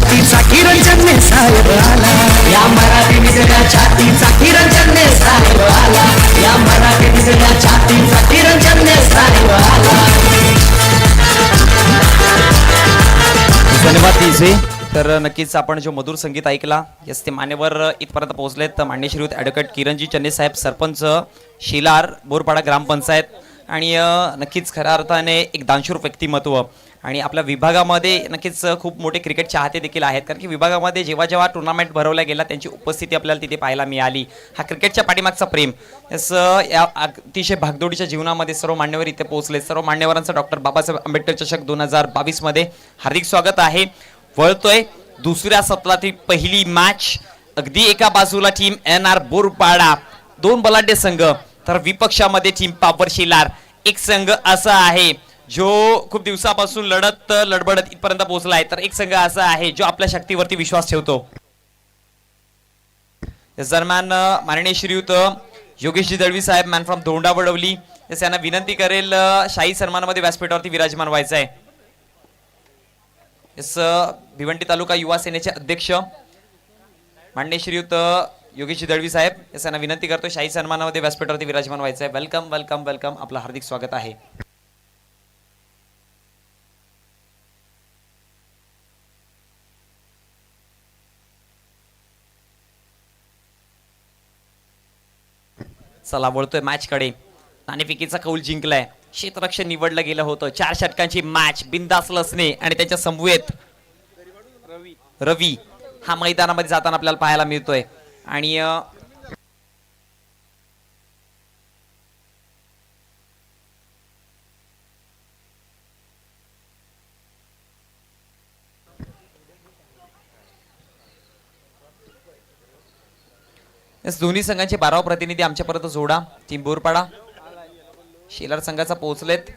छातीचा किरण चन्ने साहेब आला, या मराठी निघल्या छातीचा किरण चन्ने साहेब आला, या मराठी निघल्या छातीचा किरण चन्ने साहेब आला. धन्यवाद डीजे. तर नक्कीच आपण जो मधुर संगीत ऐकला यस ते मान्यवर इथपर्यंत पोहोचलेत. तर मान्य श्रीयुत ॲडव्होकेट किरणजी चन्ने साहेब, सरपंच शिलार बोरपाडा ग्रामपंचायत, आणि नक्कीच खऱ्या अर्थाने एक दानशूर व्यक्तिमत्व. आणि आपल्या विभागामध्ये नक्कीच खूप मोठे क्रिकेट चाहते देखील आहेत, कारण की विभागामध्ये जेव्हा जेव्हा टुर्नामेंट भरवल्या गेला त्यांची उपस्थिती आपल्याला तिथे पाहायला मिळाली. हा क्रिकेटच्या पाठीमागचा प्रेम. यस या अतिशय भागदौडीच्या जीवनामध्ये सर्व मान्यवर इथे पोहोचले. सर्व मान्यवरांचं डॉक्टर बाबासाहेब आंबेडकर चषक 2022 मध्ये हार्दिक स्वागत आहे. वळतोय दुसऱ्या सत्रातील पहिली मॅच. अगदी एका बाजूला टीम NR बोरपाडा, दोन बलाढ्य संघ, तर विपक्षामध्ये टीम पावर शिलार. एक संघ असा आहे जो खूप दिवसापासून लढबडत इथपर्यंत पोहोचलाय, तर एक संघ असा आहे जो आपल्या शक्तीवरती विश्वास ठेवतो. याच दरम्यान माननीय श्रीयुत योगेशजी दळवी साहेब, मॅन फ्रॉम धोंडा वडवली, यांना विनंती करेल शाही सन्मानामध्ये व्यासपीठावरती विराजमान व्हायचं आहे. यस भिवंडी तालुका युवा सेनेचे अध्यक्ष माननीय श्रीयुत योगेशजी दळवी साहेब, यांना विनंती करतो शाही सन्मानामध्ये व्यासपीठावरती विराजमान व्हायचं आहे. वेलकम वेलकम वेलकम, आपलं हार्दिक स्वागत आहे. चला वळतोय मॅच कडे. नाणेफेकीचा कौल जिंकलाय, क्षेत्ररक्षण निवडलं गेलं होतं. 4 षटकांची मॅच. बिंदास लसणे आणि त्याच्या समवेत रवी हा मैदानामध्ये जाताना आपल्याला पाहायला मिळतोय. आणि दोन्ही संघांचे 12 प्रतिनिधी आमच्यापर्यंत जोडा. टीम बोरपाडा शेलार संघाचा पोहोचलेत.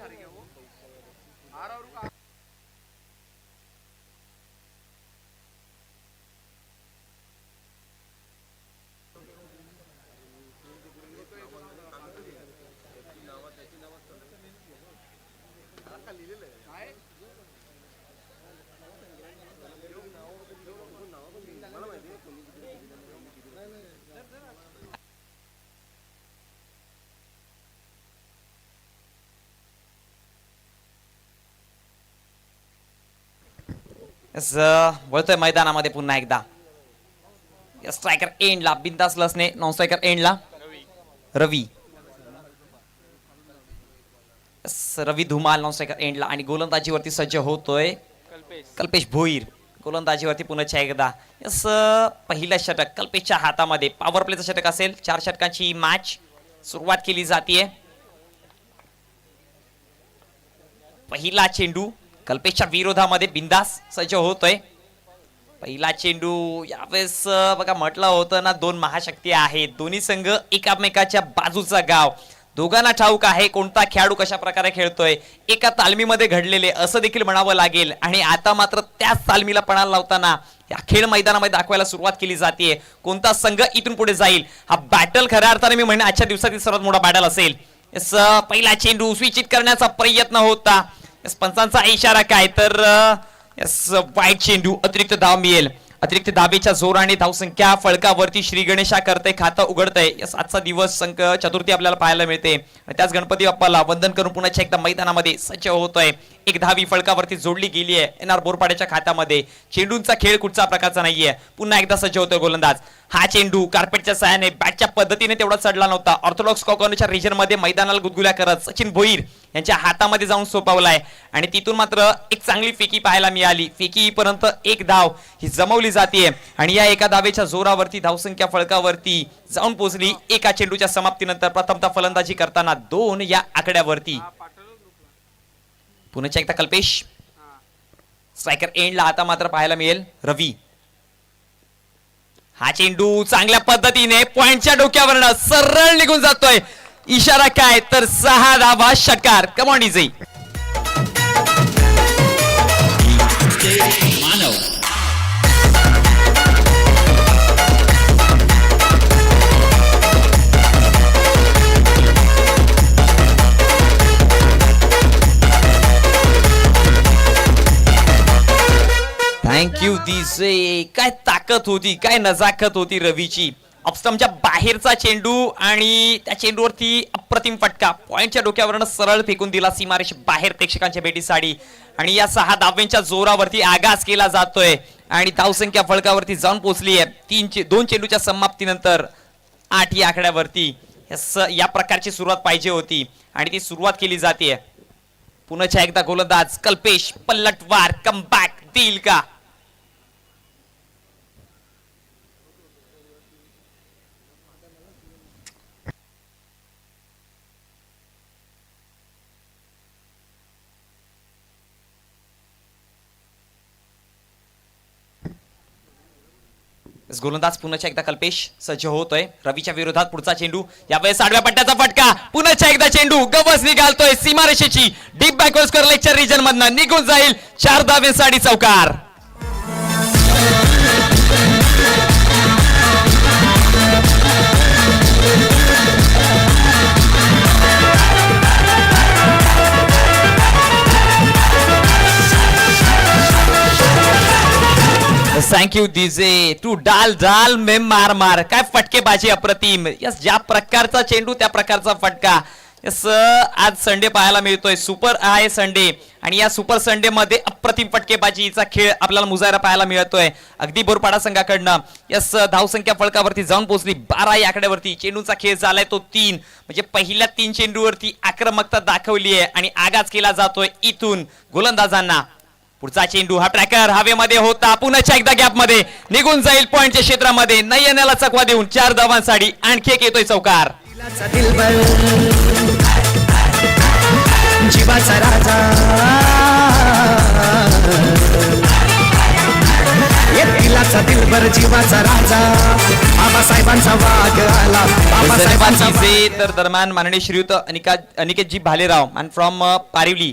वळतोय मैदानामध्ये पुन्हा एकदा. स्ट्रायकर एंडला बिंदास लसणे, नॉन स्ट्रायकर एंडला रवी. रवी धुमाल नॉन स्ट्रायकर एंडला. आणि गोलंदाजीवरती सज्ज होतोय कल्पेश भोईर. गोलंदाजीवरती पुन्हा एकदा. यस पहिला षटक कल्पेशच्या हातामध्ये. पॉवर प्लेचं षटक असेल. 4 षटकांची मॅच सुरुवात केली जाते. पहिला चेंडू कल्पेशच्या विरोधामध्ये बिंदास सज्ज होतोय. पहिला चेंडू. यावेळेस बघा म्हटलं होतं ना, 2 महाशक्ती आहेत. दोन्ही संघ एकामेकाच्या बाजूचा गाव. दोघांना ठाऊक आहे कोणता खेळाडू कशा प्रकारे खेळतोय. एका तालमीमध्ये घडलेले असं देखील म्हणावं लागेल. आणि आता मात्र त्याच तालमीला पणाला लावताना या खेळ मैदानामध्ये दाखवायला सुरुवात केली जाते. कोणता संघ इथून पुढे जाईल हा बॅटल खऱ्या अर्थाने मी म्हणेन आजच्या दिवसातील सर्वात मोठा बॅटल असेल. पहिला चेंडू स्विचित करण्याचा प्रयत्न होता. पंचांचा इशारा काय तर वाईट चेंडू. अतिरिक्त धाव मिळेल. अतिरिक्त धावेच्या जोराने धावसंख्या फळकावरती श्री गणेशा करते खातं उघडतंय. आजचा दिवस संक चतुर्थी आपल्याला पाहायला मिळते. त्याच गणपती बाप्पाला वंदन करून पुन्हा एकदा मैदानामध्ये सज्ज होतोय. एक धावी फळकावरती जोडली गेली आहे NR बोरपाड्याच्या खात्यामध्ये. चेंडूंचा खेळ कुठचा प्रकारचा नाहीये. पुन्हा एकदा सज्ज होतोय गोलंदाज. हा चेंडू कार्पेटच्या सहाय्याने बॅटच्या पद्धतीने तेवढा चढला नव्हता. ऑर्थोडॉक्स कॉर्नरच्या रिजन मध्ये मैदानाला गुदगुल्या करत सचिन भोईर यांच्या हातामध्ये जाऊन सोपावलाय. आणि तिथून मात्र एक चांगली फेकी पाहायला मिळाली. फेकी पर्यंत एक धाव ही जमवली जाते. आणि या एका धावेच्या जोरावरती धावसंख्या फळकावरती जाऊन पोहोचली. एका चेंडूच्या समाप्तीनंतर प्रथमतः फलंदाजी करताना 2 या आकड्यावरती. पुन्हा एकदा कल्पेश. स्ट्रायकर एंडला आता मात्र पाहायला मिळेल रवी. हा चेंडू चांगल्या पद्धतीने पॉइंटच्या डोक्यावरनं सरळ निघून जातोय. इशारा काय तर 6 धावा षटकार. Come on DJ. थँक्यू दिसे, काय ताकद होती, काय नजाकत होती रवीची. ऑफस्टमच्या बाहेरचा चेंडू आणि त्या चेंडूवरती अप्रतिम फटका, पॉइंटच्या डोक्यावरनं सरळ फेकून दिला सीमारेष बाहेर प्रेक्षकांच्या भेटीसाठी. आणि या 6 धावांच्या जोरावरती आगास केला जातोय आणि धावसंख्या फलकावरती जाऊन पोहोचली आहे 2 चेंडूच्या समाप्तीनंतर 8 या आकड्यावरती. या प्रकारची सुरुवात पाहिजे होती आणि ती सुरुवात केली जाते. पुन्हा एकदा गोलंदाज कल्पेश पलटवार कमबॅक देईल का? गोलंदाज पुन्हा एकदा कल्पेश सज्ज होतोय. रवीच्या विरोधात पुढचा चेंडू, यावेळेस आडव्या पट्ट्याचा फटका, पुन्हा एकदा चेंडू गवस निघालतोय सीमारेषेची डीप बॅकवर्ड स्क्वेअर लेगच्या रिजन मधनं निघून जाईल. 4 धावेसाठी चौकार. थँक्यू दिजे तू डाल डाल में मार मार. काय फटकेबाजी अप्रतिम. यस, ज्या प्रकारचा चेंडू त्या प्रकारचा फटका. यस, आज संडे पाहायला मिळतोय. सुपर आहे संडे आणि या सुपर संडे मध्ये अप्रतिम फटकेबाजीचा खेळ आपल्याला मुजायला पाहायला मिळतोय अगदी बोरपाडा संघाकडनं. यस, धावसंख्या फलकावरती जाऊन पोहोचली 12 या आकड्यावरती. चेंडूचा खेळ झालाय तो 3, म्हणजे पहिल्या 3 चेंडूवरती आक्रमकता दाखवली आहे आणि आगाज केला जातोय इथून गोलंदाजांना. पुढचा चेंडू, हा ट्रॅकर हवेमध्ये होता, पुन्हा एकदा गॅप मध्ये निघून जाईल पॉइंटच्या क्षेत्रामध्ये. नयनाला चकवा देऊन 4 धावांसाठी आणखी एक येतोय चौकार. जीवाचा राजा दिलाचा दिलबर जीवाचा राजा बाबासाहेबांचा वाघ आला. बाबासाहेबांचा तर दरम्यान माननीय श्रीयुत अनिकेतजी भालेराव आणि फ्रॉम पारिवली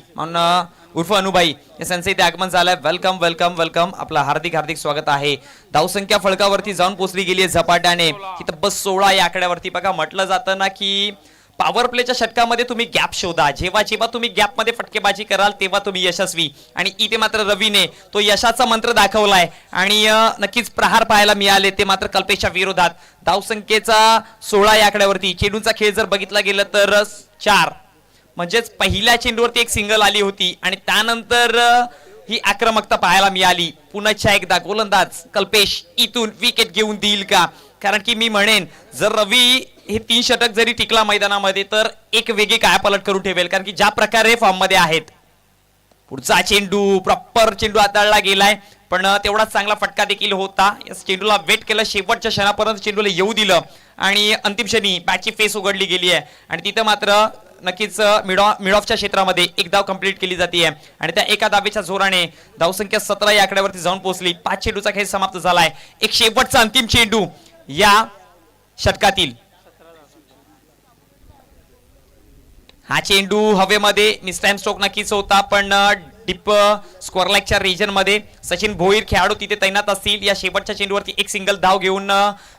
उर्फ अनुबाई यांचं इथे आगमन झालंय. वेलकम वेलकम वेलकम, आपलं हार्दिक हार्दिक स्वागत आहे. धावसंख्या फलकावरती जाऊन पोहोचली गेली आहे झपाट्याने. ही तब्बल 16 या आकड्यावरती. बघा, म्हटलं जातं ना की पॉवर प्लेच्या षटकामध्ये तुम्ही गॅप शोधा. जेव्हा जेव्हा तुम्ही गॅप मध्ये फटकेबाजी कराल तेव्हा तुम्ही यशस्वी. आणि इथे मात्र रवीने तो यशाचा मंत्र दाखवलाय आणि नक्कीच प्रहार पाहायला मिळाले ते मात्र कल्पेशच्या विरोधात. धावसंख्येचा 16 या आकड्यावरती. चेंडूचा खेळ जर बघितला गेला तर 4, म्हणजेच पहिल्या चेंडूवरती एक सिंगल आली होती आणि त्यानंतर ही आक्रमकता पाहायला मिळाली. पुन्हा एकदा गोलंदाज कल्पेश इथून विकेट घेऊन देईल का? कारण की मी म्हणेन जर रवी हे 3 षटक जरी टिकला मैदानामध्ये तर एक वेगळी काय पलट करून ठेवेल, कारण की ज्या प्रकारे फॉर्म मध्ये आहेत. पुढचा चेंडू, प्रॉपर चेंडू हाताळला गेलाय पण तेवढाच चांगला फटका देखील होता. या चेंडूला वेट केलं, शेवटच्या क्षणापर्यंत चेंडूला येऊ दिलं आणि अंतिम क्षणी बॅटची फेस उघडली गेली आहे आणि तिथं मात्र नक्कीच मिड ऑफच्या क्षेत्रामध्ये एक धाव कंप्लीट केली जाते आणि त्या एका धावेच्या जोराने धावसंख्या 17 या आकड्यावरती जाऊन पोहोचली. 5 चेंडूचा खेळ समाप्त झालाय. एक शेवटचा अंतिम चेंडू या षटकातील. हा चेंडू हवेमध्ये मिसटाइम स्ट्रोक नक्कीच होता पण डीप स्क्वेअर लेगच्या रिजन मध्ये सचिन भोईर खेळाडू तिथे तैनात असतील. या शेवटच्या चेंडूवरती एक सिंगल धाव घेऊन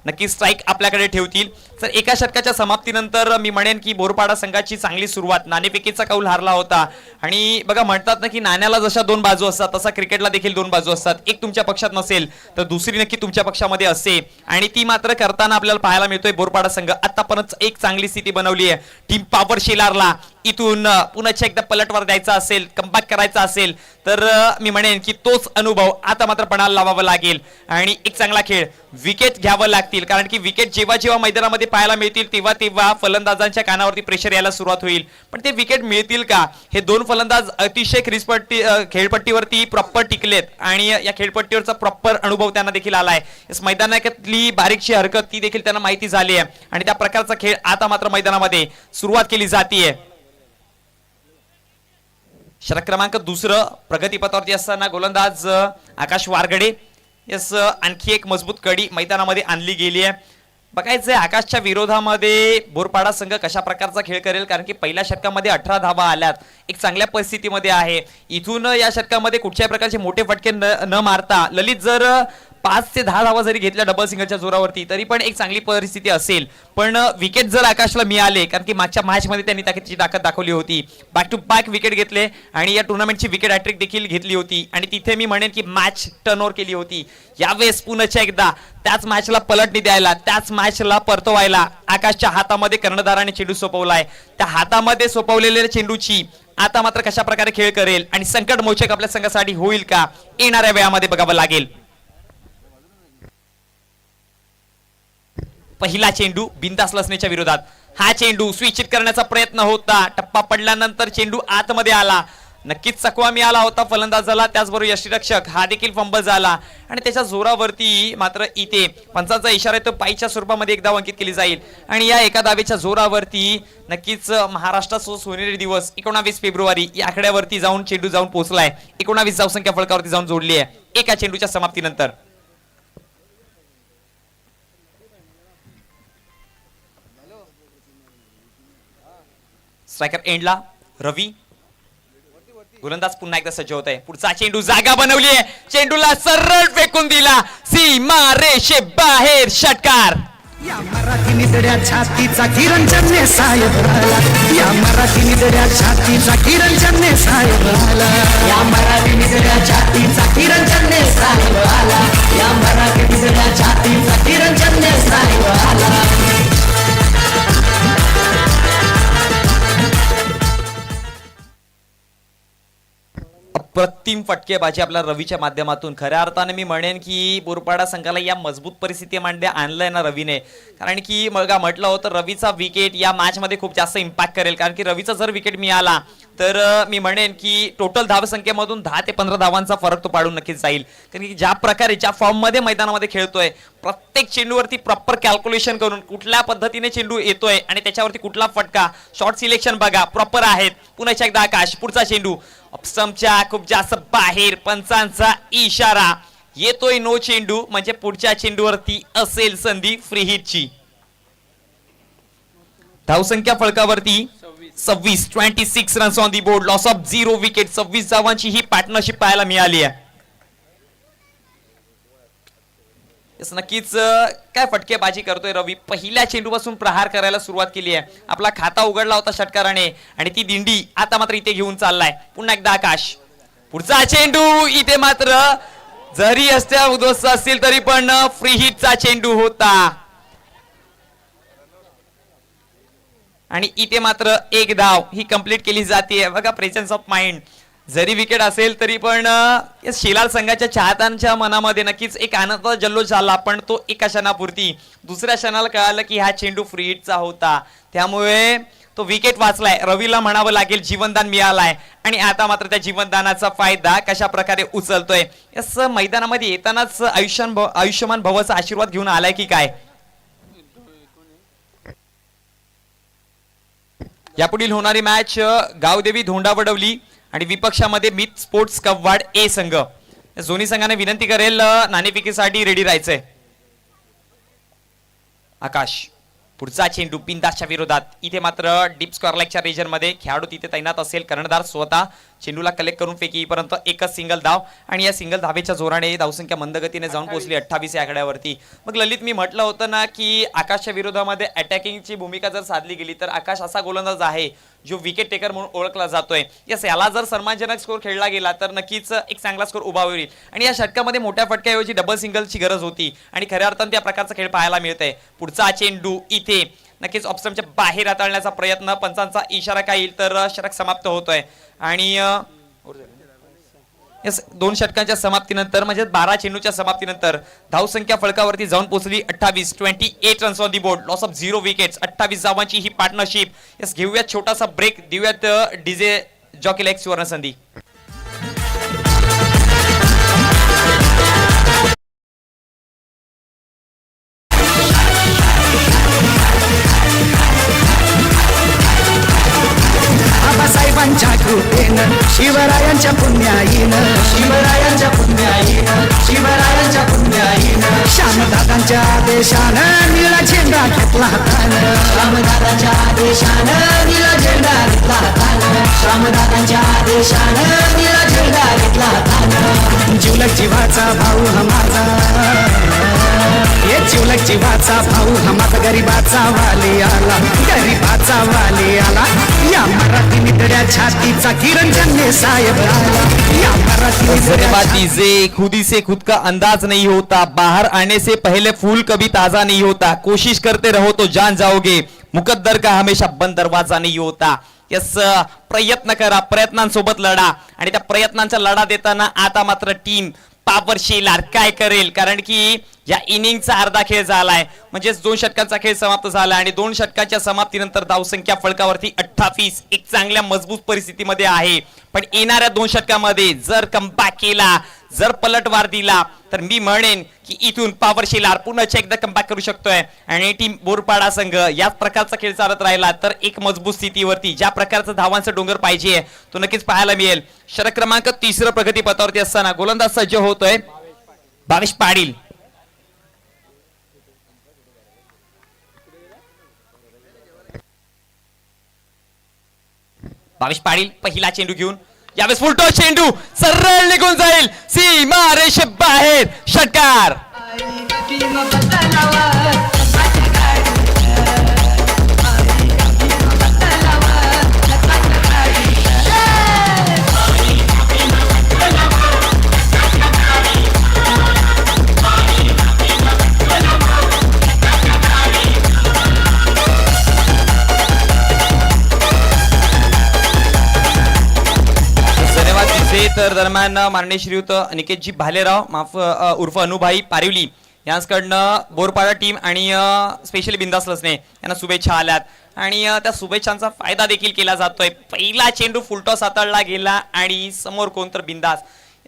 नक्की स्ट्राईक आपल्याकडे ठेवतील. तर एका षटकाच्या समाप्तीनंतर मी म्हणेन की बोरपाडा संघाची चांगली सुरुवात. नाणेफेकीचा कौल हारला होता आणि बघा, म्हणतात ना की नाण्याला जशा 2 बाजू असतात तसा क्रिकेटला देखील 2 बाजू असतात. एक तुमच्या पक्षात नसेल तर दुसरी नक्की तुमच्या पक्षामध्ये असते आणि ती मात्र करताना आपल्याला पाहायला मिळतोय. बोरपाडा संघ आतापर्यंत एक चांगली स्थिती बनवली आहे. टीम पॉवर शेलारला इथून पुन्हा एकदा पलटवार द्यायचा असेल, कमबॅक करायचा असेल तर मी म्हणेन की तोच अनुभव आता मात्र पणाला लावावा लागेल आणि एक चांगला खेळ, विकेट घ्यावं लागतील. कारण की विकेट जेव्हा जेव्हा मैदानामध्ये पाहायला मिळतील तेव्हा तेव्हा फलंदाजांच्या कानावरती प्रेशर यायला सुरुवात होईल. पण ते विकेट मिळतील का? हे 2 फलंदाज अतिशय क्रिसपट्टी खेळपट्टीवरती प्रॉपर टिकलेत आणि या खेळपट्टीवरचा प्रॉपर अनुभव त्यांना देखील आलाय. मैदानातली बारीकशी हरकत ती देखील त्यांना माहिती झाली आहे आणि त्या प्रकारचा खेळ आता मात्र मैदानामध्ये सुरुवात केली जाते. षटक क्रमांक 2 प्रगतीपथावरती असताना गोलंदाज आकाश वारगडे. यस, आणखी एक मजबूत कडी मैदानामध्ये आणली गेली आहे. बघायचंय आकाशच्या विरोधामध्ये बोरपाडा संघ कशा प्रकारचा खेळ करेल, कारण की पहिल्या षटकामध्ये 18 धावा आल्यात. एक चांगल्या परिस्थितीमध्ये आहे. इथून या षटकामध्ये कुठच्याही प्रकारचे मोठे फटके न मारता ललित जर 5 ते 10 धावा जरी घेतल्या डबल सिंगलच्या जोरावरती तरी पण एक चांगली परिस्थिती असेल. पण विकेट जर आकाशला मिळाले, कारण की मागच्या मॅचमध्ये त्यांनी त्याची ताकद दाखवली होती, बॅक टू बॅक विकेट घेतले आणि या टुर्नामेंटची विकेट हॅट्रिक देखील घेतली होती आणि तिथे मी म्हणेन की मॅच टर्नओव्हर केली होती. यावेळेस पुन्हा एकदा त्याच मॅचला पलटणी द्यायला, त्याच मॅचला परतवायला आकाशच्या हातामध्ये कर्णधाराने चेंडू सोपवलाय. त्या हातामध्ये सोपवलेल्या चेंडूची आता मात्र कशा प्रकारे खेळ करेल आणि संकट मोचक आपल्या संघासाठी होईल का, येणाऱ्या वेळामध्ये बघावं लागेल. पहिला चेंडू बिंदास लसनेच्या विरोधात. हा चेंडू स्विच करण्याचा प्रयत्न होता, टप्पा पडल्यानंतर चेंडू आतमध्ये आला. नक्कीच चकवा मिळाला होता फलंदाजाला, त्याचबरोबर यष्टीरक्षक हा देखील फंबल झाला आणि त्याच्या जोरावरती मात्र इथे पंचांचा इशारा तो पायीच्या स्वरूपामध्ये एक धाव अंकित केली जाईल आणि या एका धावेच्या जोरावरती नक्कीच महाराष्ट्राचा सोनेरी दिवस 19 फेब्रुवारी या आकड्यावरती जाऊन चेंडू जाऊन पोहोचलाय. 19 धावसंख्या फलकावरती जाऊन जोडली आहे एका चेंडूच्या समाप्तीनंतर. स्ट्रायकर एंडला रवी, गोलंदाज पुन्हा एकदा सज्ज होत आहे. पुढचा चेंडू जागा बनवली आहे, चेंडूला सरळ फेकून दिला, सीमा रेषे बाहेर, षटकार. या मराठी निदड्या छातीचा किरण साहेब आला, या मराठी निदड्या छातीचा किरण साहेब आला, या मराठी निदड्या छातीचा किरण साहेब आला, या मराठी निदड्या छातीचा किरण साहेब आला. अप्रतिम फटकेबाजी आपल्या रवीच्या माध्यमातून. खऱ्या अर्थाने मी म्हणेन की बोरपाडा संघाला या मजबूत परिस्थितीमध्ये आणलंय ना रवीने, कारण की मग म्हटलं होतं रवीचा विकेट या मॅच मध्ये खूप जास्त इम्पॅक्ट करेल, कारण की रवीचा जर विकेट मिळाला तर मी म्हणेन की टोटल धावसंख्येमधून 10 ते 15 धावांचा फरक तो पाडून नक्कीच जाईल. कारण की ज्या प्रकारे ज्या फॉर्म मध्ये मैदानामध्ये खेळतोय, प्रत्येक चेंडूवरती प्रॉपर कॅल्क्युलेशन करून कुठल्या पद्धतीने चेंडू येतोय आणि त्याच्यावरती कुठला फटका, शॉर्ट सिलेक्शन बघा प्रॉपर आहेत. पुन्हा एकदा आकाश, पुढचा चेंडू ऑप्समच्या खूप जास्त बाहेर, पंचांचा इशारा येतोय, नो चेंडू, म्हणजे पुढच्या चेंडूवरती असेल संधी फ्री हिटची. धावसंख्या फलकावरती 26 runs on the board, loss of 0 wicket. 26 धावांची ही पार्टनरशिप पाहायला मिळाली आहे. नक्कीच काय फटकेबाजी करतोय रवी. पहिल्या चेंडूपासून प्रहार करायला सुरुवात केली आहे. आपला खाता उघडला होता षटकाराने आणि ती दिंडी आता मात्र इथे घेऊन चाललाय. पुन्हा एकदा आकाश, पुढचा चेंडू इथे मात्र जरी असत्या उद्ध्वस्त असतील तरी पण फ्री हिटचा चेंडू होता आणि इथे मात्र एक धाव ही कंप्लीट केली जाते. बघा प्रेझेन्स ऑफ माइंड. जरी विकेट असेल तरी पण शिलाल संघाच्या चाहत्यांच्या मनामध्ये नक्कीच एक आनंदाचा जल्लोष झाला, पण तो एका क्षणापुरती. दुसऱ्या क्षणाला कळालं की हा चेंडू फ्री हिटचा होता, त्यामुळे तो विकेट वाचलाय. रवीला म्हणावं लागेल जीवनदान मिळालाय आणि आता मात्र त्या जीवनदानाचा फायदा कशा प्रकारे उचलतोय. यस, मैदानामध्ये येतानाच आयुष्यमान भवाचा आशीर्वाद घेऊन आलाय की काय. यापुढील होणारी मॅच गावदेवी धोंडावडवली आणि विपक्षामध्ये मित स्पोर्ट्स कव्वाड ए संघ. दोन्ही संघाने विनंती करेल नाणेफेकीसाठी रेडी राहायचंय. आकाश, पुढचा चेंडू बिंदासच्या विरोधात. इथे मात्र डीप स्क्वेअर लेगच्या रीजन मध्ये खेळाडू तिथे तैनात असेल. कर्णधार स्वतः चेंडूला कलेक्ट करून फेकी परंतु एकच सिंगल धाव आणि या सिंगल धावेच्या जोराने धावसंख्या मंदगतीने जाऊन पोहोचली 28 या आकड्यावरती. मग ललित, मी म्हटलं होतं ना की आकाशच्या विरोधामध्ये अटॅकिंगची भूमिका जर साधली गेली तर आकाश असा गोलंदाज आहे जो विकेट टेकर म्हणून ओळखला जातोय. यस, याला जर सन्मानजनक स्कोर खेळला गेला तर नक्कीच एक चांगला स्कोर उभा होईल आणि या षटकामध्ये मोठ्या फटक्याऐवजी डबल सिंगलची गरज होती आणि खऱ्या अर्थाने त्या प्रकारचा खेळ पाहायला मिळतंय. पुढचा चेंडू इथे नक्कीच ऑप्शनच्या बाहेर हाताळण्याचा प्रयत्न, पंचांचा इशारा काय येईल तर षटक समाप्त होतोय आणि दोन षटकांच्या समाप्तीनंतर म्हणजे 12 चेंडूच्या समाप्तीनंतर धावसंख्या फलकावरती जाऊन पोहोचली 28 runs on the board, loss of 0 wickets. 28 धावांची ही पार्टनरशिप. यस, घेऊयात छोटासा ब्रेक, देऊयात डीजे जॉकीला एक सुवर्ण संधी. बाबासाहेबांच्या कृपेनं, शिवरायांच्या पुण्याईनं, शिवरायांच्या पुण्याईनं, शिवरायांच्या पुण्याईनं, श्यामदादांच्या आदेशानं निळा झेंडा घेतला हातानं, श्यामदादांच्या आदेशानं निळा झेंडा घेतला हातानं, श्यामदादांच्या आदेशानं निळा झेंडा घेतला हातानं. जीवलग जीवाचा भाऊ हा माझा, ढोलकची वाचा भाऊ हा माझा गरीबाचा वाली आला, गरीबाचा वाली आला. या मराठी नितड्या छातीचा किरण जन्मे साहेब आला. या मराठी नितड्या डीजे खुदी से खुद का अंदाज नहीं होता, बाहर आने से पहले फूल कभी ताजा नहीं होता, कोशिश करते रहो तो जान जाओगे, मुकद्दर का हमेशा बंद दरवाजा नहीं होता. यस, प्रयत्न करा, प्रयत्नांसोबत लढा. आणि त्या प्रयत्नांचा लढा देताना आता मात्र टीम पावर शेलार काय करेल, कारण की या इनिंगचा अर्धा खेळ झालाय, म्हणजे 2 षटकांचा खेळ समाप्त झाला आणि 2 षटकांच्या समाप्तीनंतर धावसंख्या फलकावरती 28 एक चांगल्या मजबूत परिस्थितीमध्ये आहे. पण येणाऱ्या 2 षटकामध्ये जर कमबॅक केला, जर पलटवार दिला, तर मी म्हणेन की इथून पावर शेलार पुन्हा एकदा कमबॅक करू शकतोय. आणि टीम बोरपाडा संघ याच प्रकारचा खेळ चालत राहिला तर एक मजबूत स्थितीवरती ज्या प्रकारचा धावांचा डोंगर पाहिजे तो नक्कीच पाहायला मिळेल. षटक क्रमांक 3 प्रगती पथावरती असताना गोलंदाज सज्ज होतोय भावेश पाटील. भावेश पाटील पहिला चेंडू घेऊन यावेळेस फुलटो चेंडू सरळ निघून जाईल सीमा रेषे बाहेर. षटकार. तर दरम्यान माननीय श्रीयुत निकेतजी भालेराव माफ उर्फ अनुभाई पारिवली यांच्याकडनं बोरपाडा टीम आणि स्पेशली बिंदास लसने यांना शुभेच्छा आल्यात आणि त्या शुभेच्छांचा फायदा देखील केला जातोय. पहिला चेंडू फुलटॉस हाताळला गेला आणि समोर कोण तर बिंदास.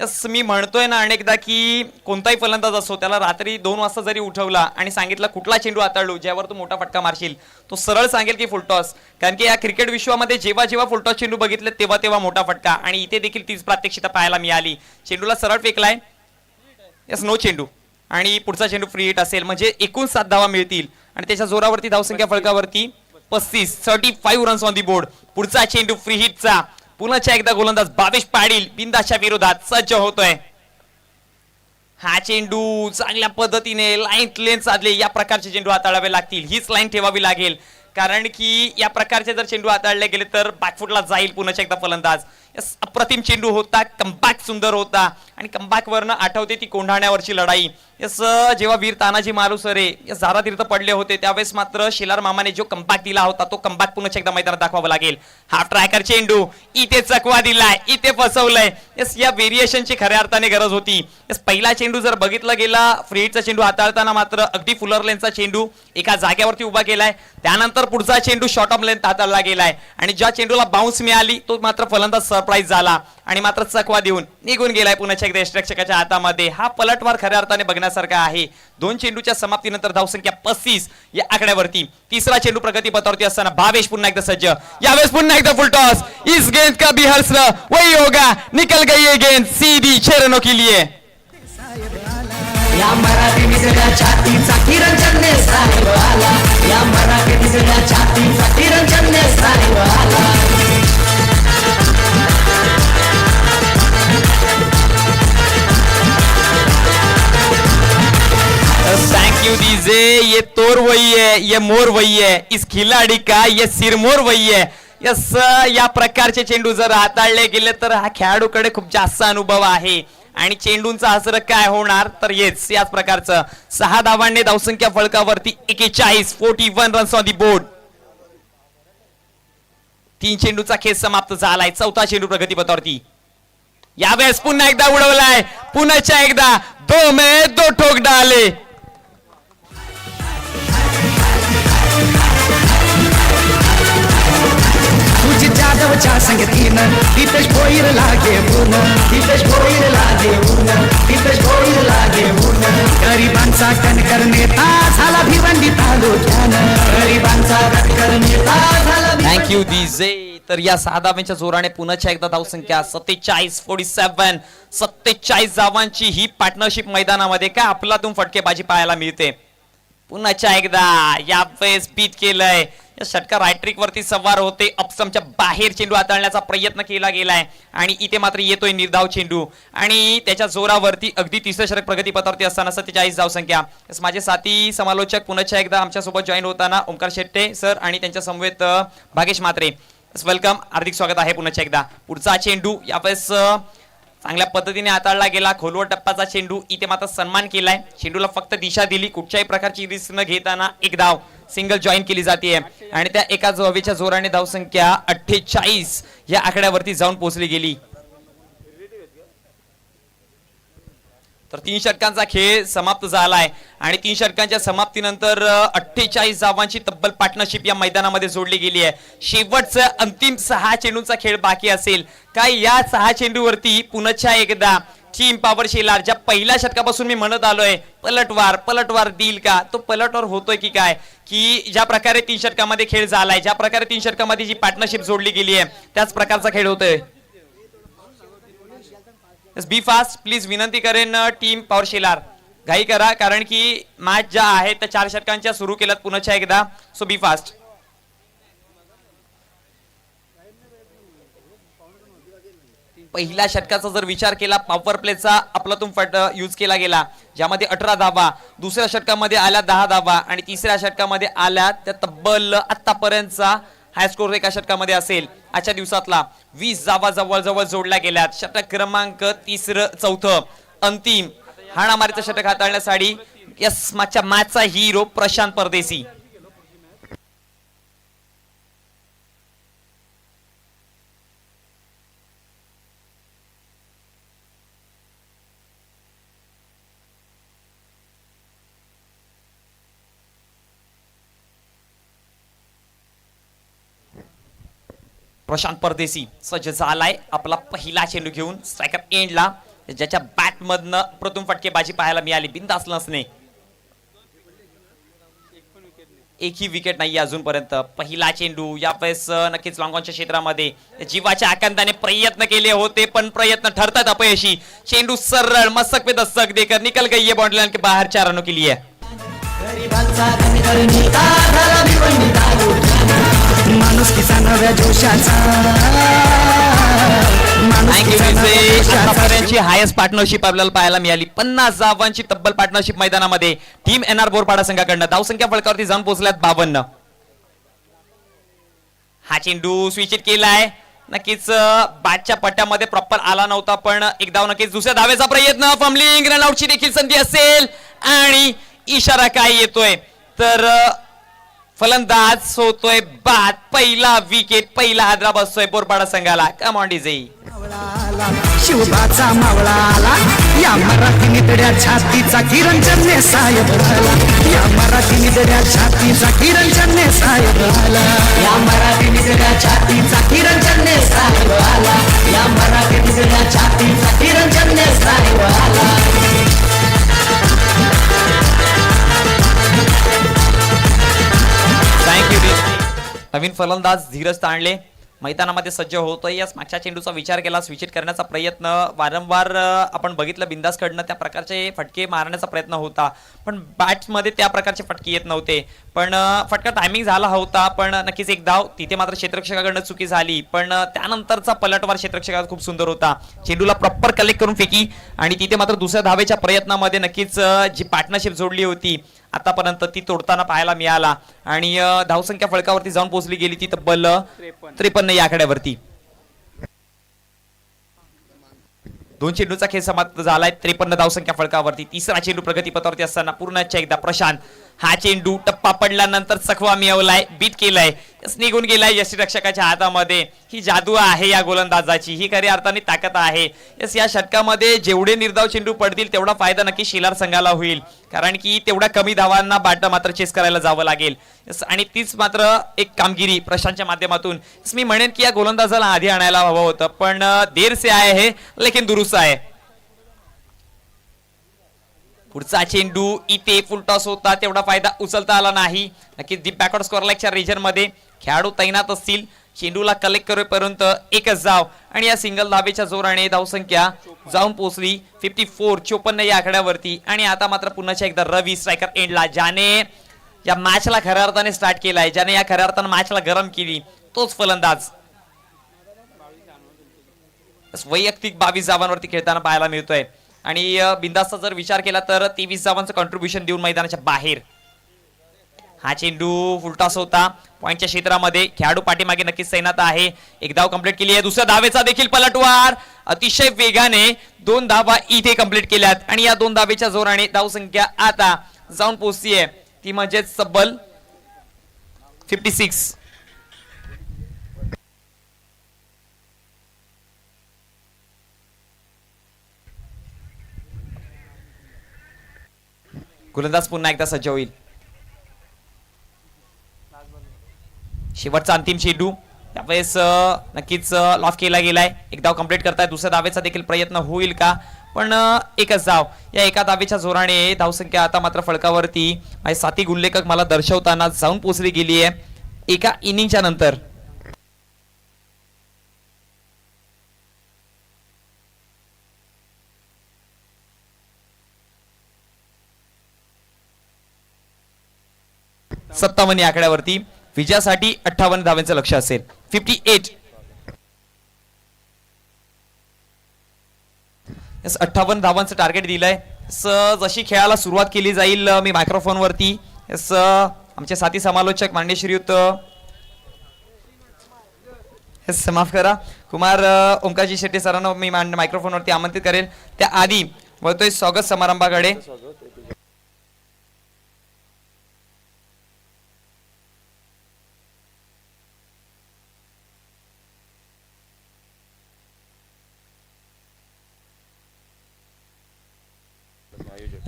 यस, मी म्हणतोय ना अनेकदा की कोणताही फलंदाज असो त्याला रात्री 2 वाजता जरी उठवला आणि सांगितलं कुठला चेंडू हाताळू ज्यावर तू मोठा फटका मारशील, तो सरळ सांगेल की फुलटॉस. कारण की या क्रिकेट विश्वामध्ये जेव्हा जेव्हा फुलटॉस चेंडू बघितले तेव्हा तेव्हा मोठा फटका. आणि इथे देखील तीच प्रात्यक्षिकता पाहायला मिळाली. चेंडूला सरळ फेकलाय, यस, नो चेंडू आणि पुढचा चेंडू फ्री हिट असेल, म्हणजे एकूण 7 धावा मिळतील आणि त्याच्या जोरावरती धावसंख्या फलकावरती 35 रन्स ऑन दी बोर्ड. पुढचा चेंडू फ्री हिटचा. पुन्हा एकदा गोलंदाज भावेश पाटील बिंदासच्या विरोधात सज्ज होतोय. हा चेंडू चांगल्या पद्धतीने लाईन लेन साधले. या प्रकारचे चेंडू हाताळावे लागतील, हीच लाईन ठेवावी लागेल, कारण की या प्रकारचे जर चेंडू हाताळले गेले तर बॅकफुटला जाईल पुन्हा एकदा फलंदाज. यस, अप्रतिम चेंडू होता, कमबॅक सुंदर होता आणि कमबॅक वरनं आठवते ती कोंढाण्यावरची लढाई. यस, जेव्हा वीर तानाजी मालुसरे या झारातीर्थ पडले होते त्यावेळेस मात्र शेलार मामाने जो कमबॅक दिला होता तो कमबॅक पुन्हा एकदा मैदानात दाखवावा लागेल. हाफ ट्रॅकर चेंडू इथे चकवा दिलाय, इथे फसवलंय. यस, या व्हेरिएशनची खऱ्या अर्थाने गरज होती. यस, पहिला चेंडू जर बघितला गेला फ्रीडचा चेंडू हाताळताना मात्र अगदी फुलर लेनचा चेंडू एका जागेवरती उभा केलाय. त्यानंतर पुढचा चेंडू शॉर्ट ऑफ लेंथ हाताळला गेलाय आणि ज्या चेंडूला बाउन्स मिळाली तो मात्र फलंदाज सरप्राईज झाला आणि मात्र चकवा देऊन निघून गेलाय पुन्हा एकदा यष्टिरक्षकाच्या हातामध्ये. हा पलटवार खऱ्या अर्थाने बघण्यासारखा आहे. 2 चेंडूच्या समाप्तीनंतर धावसंख्या 35 या आकड्यावरती. तिसरा चेंडू प्रगती पथावरती असताना भावेश पुन्हा एकदा सज्ज. यावेळेस पुन्हा एकदा फुल टॉस. इस गेंद का भी हर्ष वही होगा, निकल गई ये गेंद सीधी 6 रनों के लिए. या मराठी निधड्या छातीचा किरण जन्मे साहेब आला. या मराठी निधड्या छातीचा किरण जन्मे साहेब आला. Thank you DJ. ये तोर वही है, ये मोर वही है, इस खिलाड़ी का ये सिरमोर वही है. यस, या प्रकारचे चेंडू जर हाताळले गेले तर हा खेळाडूकडे खूप जास्त अनुभव आहे आणि चेंडूंचा असर काय होणार तर येच याच प्रकारचं. 6 धावांनी धावसंख्या फलकावरती 41 रन्स ऑन दी बोर्ड. 3 चेंडूचा खेळ समाप्त झालाय. 4था चेंडू प्रगती पथावरती. यावेळेस पुन्हा एकदा उडवलाय, पुन्हा एकदा 2 में 2 ठोक डाले. तुझी जाधवच्या संगतीनं तिथेच भोईर लागे ऊन, तिथेच भोईर लागे ऊन, तिथेच भोईर लागे ऊन. गरिबांचा कणकर नेता झाला भिवंडी तालुक्यानं, गरिबांचा कणकर नेता झाला. Thank you DJ. तर या 6 धावांच्या जोराने पुन्हा एकदा धावसंख्या 47 47 धावांची ही पार्टनरशिप मैदानामध्ये काय अफलातून फटकेबाजी पाहायला मिळते. पुन्हा एकदा यावेळेस बीट केलंय या षटकार रायट्रिक वरती सवार होते. अपस्टम्पच्या बाहेर चेंडू हाताळण्याचा प्रयत्न केला गेलाय आणि इथे मात्र येतोय निर्धाव चेंडू आणि त्याच्या जोरावरती अगदी तिसरं षटक प्रगतीपथावरती असताना 47 धावसंख्या. माझे साथी समालोचक पुन्हा एकदा आमच्या सोबत जॉईन होताना ओमकार शेट्टे सर आणि त्यांच्या समवेत भागेश म्हात्रे. वेलकम, हार्दिक स्वागत आहे पुन्हा एकदा. पुढचा चेंडू यावेळेस चांगल्या पद्धतीने हाताळला गेला. खोलवर टप्प्याचा चेंडू, इथे मात्र सन्मान केलाय. चेंडूला फक्त दिशा दिली, कुठच्याही प्रकारची रिस्क न घेताना एक धाव सिंगल जॉईन केली जाते आणि त्या एका हवेच्या जोराने धावसंख्या 48 या आकड्यावरती जाऊन पोहोचली गेली. तर 3 षटकांचा खेळ समाप्त झालाय आणि 3 षटकांच्या समाप्तीनंतर 48 धावांची तब्बल पार्टनरशिप या मैदानामध्ये जोडली गेली आहे. शेवटचा अंतिम 6 चेंडूंचा खेळ बाकी असेल. काय या 6 चेंडूवरती पुन्हा एकदा टीम पॉवर शेलार ज्या पहिल्या षटकापासून मी म्हणत आलोय पलटवार देईल का, तो पलटवार होतोय की काय, की ज्या प्रकारे 3 षटकामध्ये खेळ झालाय, ज्या प्रकारे 3 षटकामध्ये जी पार्टनरशिप जोडली गेली आहे त्याच प्रकारचा खेळ होतोय. बी फास्ट प्लीज, विनंती करेन टीम पॉवर शेलार घाई करा कारण की मॅच ज्या आहेत त्या 4 षटकांच्या सुरू केल्यात पुन्हा एकदा. सो बी फास्ट. पहिल्या षटकाचा जर विचार केला पॉवर प्लेचा अफलातून फट यूज केला गेला ज्यामध्ये 18 धावा, दुसऱ्या षटकामध्ये आल्या 10 धावा आणि तिसऱ्या षटकामध्ये आल्या त्या तब्बल आतापर्यंतचा हाय स्कोर एका षटकामध्ये असेल. आजच्या दिवसातला 20 धावा जवळ जोडल्या गेल्यात. षटक क्रमांक 3-4 अंतिम हाणामारीचं षटक हाताळण्यासाठी यस मागच्या मॅचचा हिरो प्रशांत परदेशी. प्रशांत परदेशी सज्ज झालाय आपला पहिला चेंडू घेऊन स्ट्रायकर एंडला, ज्याच्या बॅट मधनं प्रथम फटकेबाजी पाहायला मिळाली. बिनधास्त नसणे, एकही विकेट नाही अजूनपर्यंत. पहिला चेंडू यावेळेस नक्कीच लॉंगॉनच्या क्षेत्रामध्ये जीवाच्या आकांताने प्रयत्न केले होते पण प्रयत्न ठरतात अपयशी. चेंडू सरळ मस्तक पे दस्तक देकर निकल गई है बाउंड्री लाइन के बाहर 4 रनों के लिए. माणूस किसा नव्या जोशाचा, आतापर्यंतची हायेस्ट पार्टनरशिप आपल्याला पाहायला मिळाली. 50 धावांची तब्बल पार्टनरशिप मैदानामध्ये टीम एनआर बोरपाडा संघाकडनं. धावसंख्या फळकावरती जाऊन पोहोचल्यात 52. हा चेंडू स्विच केलाय, नक्कीच बॅटच्या पट्ट्यामध्ये प्रॉपर आला नव्हता पण एक धाव नक्कीच. दुसऱ्या धावेचा प्रयत्न, फंबलिंग, रनआउटची देखील संधी असेल आणि इशारा काय येतोय तर फलंदाज होतोय बाद. पहिला विकेट, पहिला हादरा बसतोय बोरपाडा संघाला. Come on DJ. शिवबाचा मावळा आला, या मराठी नितड्या छातीचा किरण चन्ने साहेब आला, या मराठी नितड्या छातीचा किरण चन्ने साहेब आला, या मराठी नितड्या छातीचा किरण चन्ने साहेब आला, या मराठी नितड्या छातीचा किरण चन्ने साहेब आला. नवीन फलंदाज धीरज तांडले मैदानामध्ये सज्ज होतोय. याच मागच्या चेंडूचा विचार केला, स्विच करण्याचा प्रयत्न वारंवार आपण बघितलं बिंदासकडनं त्या प्रकारचे फटके मारण्याचा प्रयत्न होता पण बॅट्समध्ये त्या प्रकारचे फटके येत नव्हते. पण फटका टायमिंग झाला होता पण नक्कीच एक धाव तिथे मात्र क्षेत्ररक्षकाकडनं चुकी झाली पण त्यानंतरचा पलटवार क्षेत्ररक्षकाचा खूप सुंदर होता. चेंडूला प्रॉपर कलेक्ट करून फेकी आणि तिथे मात्र दुसऱ्या धावेच्या प्रयत्नामध्ये नक्कीच जी पार्टनरशिप जोडली होती आतापर्यंत ती तोडताना पाहायला मिळाला आणि धावसंख्या फळकावरती जाऊन पोहोचली गेली ती तब्बल 53 या आकड्यावरती. 2 चेंडूचा खेळ समाप्त झालाय 53 धावसंख्या फळकावरती. तिसरा चेंडू प्रगतीपथावरती असताना पूर्ण एकदा प्रशांत. हा चेंडू टप्पा पडल्यानंतर चकवा मिळवलाय, बीट केलाय, निघून गेलाय यष्टीरक्षकाच्या हातामध्ये. ही जादू आहे या गोलंदाजाची, ही खऱ्या अर्थाने ताकद आहे. या षटकामध्ये जेवढे निर्धाव चेंडू पडतील तेवढा फायदा नक्की शेलार संघाला होईल कारण की तेवढ्या कमी धावांना बाट मात्र चेस करायला जावं लागेल आणि तीच मात्र एक कामगिरी प्रशांतच्या माध्यमातून. मी म्हणेन की या गोलंदाजाला आधी आणायला हवं होतं पण देर से आए है लेकिन दुरुस्त आहे. पुढचा चेंडू इथे फुलटॉस होता, तेवढा फायदा उचलता आला नाही. नक्कीच डीप बॅकवर्ड स्कोअर लाईकच्या रिजन मध्ये खेळाडू तैनात असतील. चेंडूला कलेक्ट करेपर्यंत एकच धाव आणि या सिंगल धावेच्या जोराने धावसंख्या जाऊन पोहोचली 54 या आकड्यावरती. आणि आता मात्र पुन्हा एकदा रवी स्ट्रायकर एंडला, ज्याने या मॅचला खऱ्या अर्थाने स्टार्ट केलाय, ज्याने या खऱ्या अर्थाने मॅचला गरम केली तोच फलंदाज वैयक्तिक 22 धावांवरती खेळताना पाहायला मिळतोय. आणि बिंदासचा जर विचार केला तर 23 धावांचं कॉन्ट्रीब्युशन देऊन मैदानाच्या बाहेर. हा चेंडू फुलटॉस होता पॉइंटच्या क्षेत्रामध्ये, खेळाडू पाठीमागे नक्कीच तैनात आहे. एक धाव कंप्लीट केली आहे, दुसऱ्या धावेचा देखील पलटवार अतिशय वेगाने 2 धावा इथे कंप्लीट केल्यात आणि या 2 धावेच्या जोराने धावसंख्या आता जाऊन पोहोचतीये ती म्हणजे तब्बल 56. गोलंदाज पुन्हा एकदा सज्ज होईल. शेवटचा अंतिम चेंडू त्यावेळेस नक्कीच लॉफ केला गेलाय. एक धाव कंप्लीट करताय, दुसऱ्या धावेचा देखील प्रयत्न होईल का, पण एकच धाव. या एका धावेच्या जोराने धावसंख्या आता मात्र फळकावरती साथी गुणलेखक मला दर्शवताना जाऊन पोहोचली गेली आहे एका इनिंगच्या नंतर. सत्तावन्न आकड्यावरती विजयासाठी 58 धावांचं लक्ष असेल. 58. 58 धावांचं टार्गेट दिलंय. जशी खेळाला सुरुवात केली जाईल मी मायक्रोफोन वरती आमचे साथी समालोचक माननीय श्रीयुत माफ करा कुमार ओंकारजी शेट्टी सरांना मी मायक्रोफोन वरती आमंत्रित करेल. त्याआधी वळतोय स्वागत समारंभाकडे.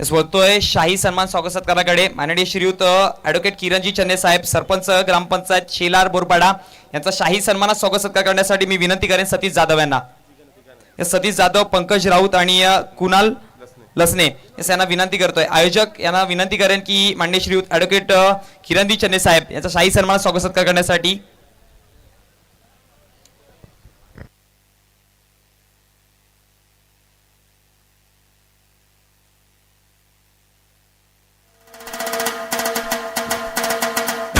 वळतोय शाही सन्मान स्वागत सत्काराकडे. माननीय श्रीयुत ऍडव्होकेट किरणजी चन्ने साहेब, सरपंच ग्रामपंचायत शेलार बोरपाडा यांचा शाही सन्मानात स्वागत सत्कार करण्यासाठी मी विनंती करेन सतीश जाधव यांना. सतीश जाधव, पंकज राऊत आणि कुणाल लसने यांना विनंती करतोय. आयोजक यांना विनंती करेन की माननीय श्रीयुत ऍडव्होकेट किरणजी चन्ने साहेब यांचा शाही सन्मानात स्वागत सत्कार करण्यासाठी.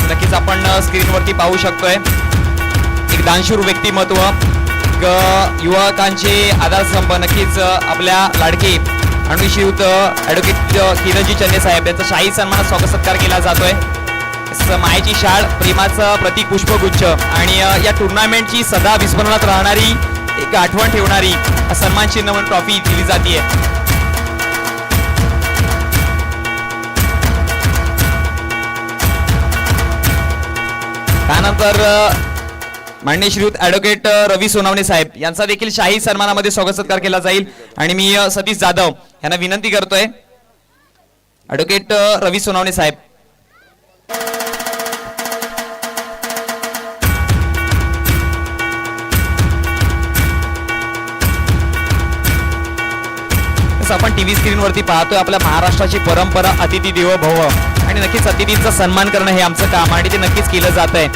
नक्कीच आपण स्क्रीनवरती पाहू शकतोय एक दानशूर व्यक्तिमत्व, युवकांचे आधारस्तंभ, नक्कीच आपल्या लाडके आणि श्रीयुत ऍडव्होकेट किरणजी चन्ने साहेब यांचा शाही सन्मानात स्वागत सत्कार केला जातोय. मायेची शाळ, प्रेमाचं प्रतीक पुष्पगुच्छ आणि या टुर्नामेंटची सदा विस्मरणात राहणारी एक आठवण ठेवणारी सन्मान चिन्ह म्हणून ट्रॉफी दिली जाते. त्यानंतर माननीय श्रीयुत ऍडव्होकेट रवी सोनावणे साहेब यांचा देखील शाही सन्मानामध्ये स्वागत सत्कार केला जाईल. आणि मी सतीश जाधव यांना विनंती करतोय, ऍडव्होकेट रवी सोनावणे साहेब. आपण टीव्ही स्क्रीनवरती पाहतोय आपल्या महाराष्ट्राची परंपरा अतिथी देवो भव आणि नक्कीच अतिथींचा सन्मान करणं हे आमचं काम आणि ते नक्कीच केलं जात आहे.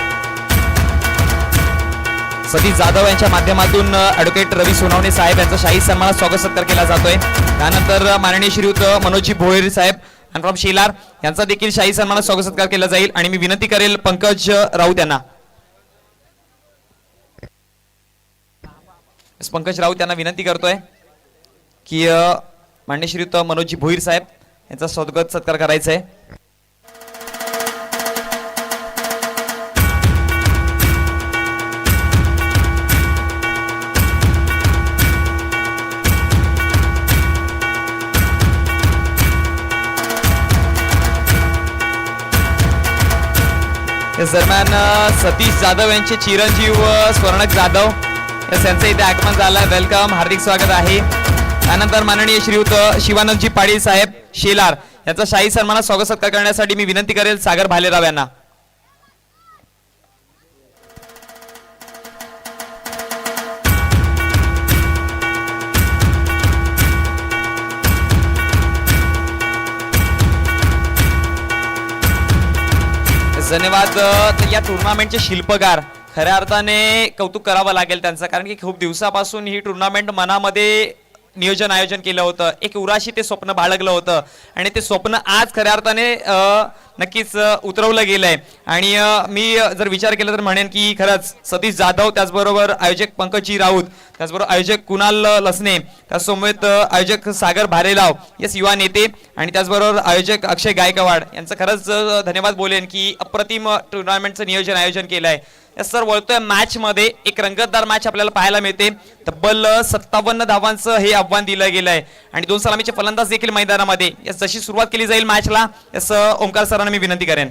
सतीश जाधव यांच्या माध्यमातून ऍडव्होकेट रवी सोनावणे साहेब यांचा शाही सन्मानात स्वागत सत्कार केला जातोय. त्यानंतर माननीय श्रीयुत मनोजी भोयर साहेब आणि फ्रॉम शेलार यांचा देखील शाही सन्मानात स्वागत सत्कार केला जाईल. आणि मी विनंती करेल पंकज राऊत यांना. पंकज राऊत यांना विनंती करतोय की माननीय श्रीयुत मनोजी भोईर साहेब यांचा स्वागत सत्कार करायचा आहे. या दरम्यान सतीश जाधव यांचे चिरंजीव स्वर्णक जाधव यांचं इथे आगमन झालं. वेलकम, हार्दिक स्वागत आहे. त्यानंतर माननीय श्रीयुत शिवानंदजी पाटील साहेब शेलार यांचा शाही सन्मानात स्वागत सत्कार करण्यासाठी मी विनंती करेल सागर भालेराव यांना. धन्यवाद. या टुर्नामेंटचे शिल्पकार खऱ्या अर्थाने कौतुक करावं लागेल त्यांचं, कारण की खूप दिवसापासून ही टुर्नामेंट मनामध्ये नियोजन आयोजन केलं होतं, एक उराशी ते स्वप्न बाळगलं होतं आणि ते स्वप्न आज खऱ्या अर्थाने नक्कीच उतरवलं गेलंय. आणि मी जर विचार केला तर म्हणेन की खरंच सतीश जाधव, त्याचबरोबर आयोजक पंकजी राऊत, त्याचबरोबर आयोजक कुणाल लसने, त्यासोबत आयोजक सागर भारेलाव, यस युवा नेते, आणि त्याचबरोबर आयोजक अक्षय गायकवाड यांचं खरंच धन्यवाद बोलेन की अप्रतिम टुर्नामेंटचं नियोजन आयोजन केलं आहे. यस सर, वळतोय मॅच मध्ये एक रंगतदार मॅच आपल्याला पाहायला मिळते. तब्बल 57 धावांचं हे आव्हान दिलं गेलं आहे आणि 2 सलामीचे फलंदाज देखील मैदानामध्ये. यस, जशी सुरुवात केली जाईल मॅचला, यस ओंकार सरांना मी विनंती करेन.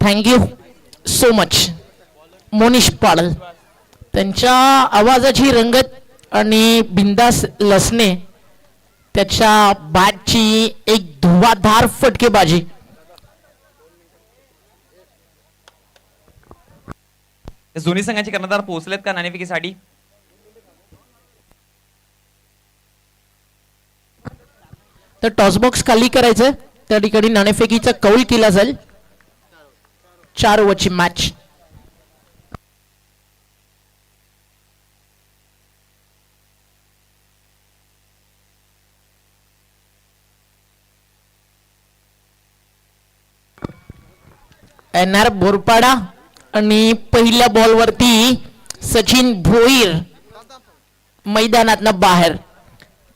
Thank you so much Monish Padal. त्यांच्या आवाजाची रंगत आणि बिंदास लसणे त्याच्या बॅटची एक धुवाधार फटकेबाजी. दोन्ही संघाचे कर्णधार पोहोचलेत का नाणेफेकीसाठी? तर टॉस बॉक्स खाली करायचं, त्या ठिकाणी नाणेफेकीचा कौल केला जाईल. 4 ओव्हरची मॅच. एनआर बोरपाडा आणि पहिल्या बॉलवरती सचिन भोईर मैदानातनं बाहेर.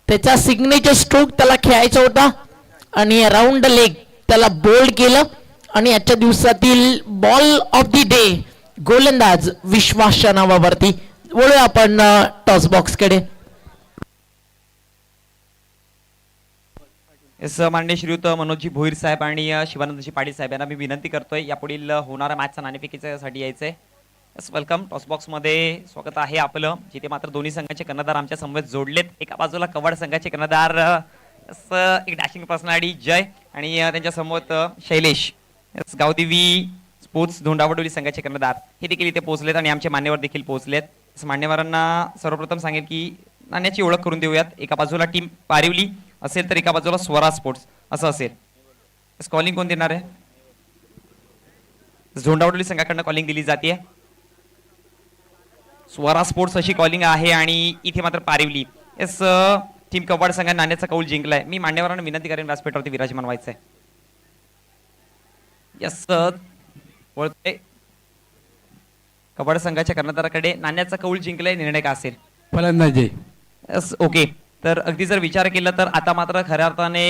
त्याचा सिग्नेचर स्ट्रोक त्याला खेळायचा होता आणि अराउंड द लेग त्याला बोल्ड केलं. आणि आजच्या दिवसातील बॉल ऑफ द डे गोलंदाज विश्वासच्या नावावरती. वळूया आपण टॉस बॉक्स कडे. येस, माननीय श्रीयुत मनोजजी भोईर साहेब आणि शिवानंदजी पाटील साहेब यांना मी विनंती करतोय यापुढील होणाऱ्या मॅचचा नाणेफेकीसाठी यायचंय. Yes, welcome. टॉस बॉक्स मध्ये स्वागत आहे आपलं, जिथे मात्र दोन्ही संघाचे कर्णधार आमच्या समवेत जोडलेत. एका बाजूला कवाड संघाचे कर्णधार एक डॅशिंग पर्सनॅलिटी जय आणि त्यांच्या समोर शैलेश. यस, गावदेवी स्पोर्ट्स धोंडावडोली संघाचे कर्णधार हे देखील इथे पोहोचलेत आणि आमचे मान्यवर देखील पोहोचलेत. मान्यवरांना सर्वप्रथम सांगेल की नाण्याची ओळख करून देऊयात. एका बाजूला टीम पारिवली असेल तर एका बाजूला स्वरा स्पोर्ट्स असं असेल. कॉलिंग कोण देणार आहे? झोंडावडोली संघाकडनं कॉलिंग दिली जाते. स्वरा स्पोर्ट्स अशी कॉलिंग आहे आणि इथे मात्र पारिवली. यस, टीम कवाड संघाने नाण्याचा कौल जिंकलाय. मी मान्यवरांना विनंती करेन व्यासपीठावरती विराजमान व्हायचंय. यस, वळतोय कवाड संघाच्या कर्णधाराकडे. नाण्याचा कौल जिंकलाय, निर्णय का असेल? फलंदाजी. Yes, okay. तर अगदी जर विचार केला तर आता मात्र खऱ्या अर्थाने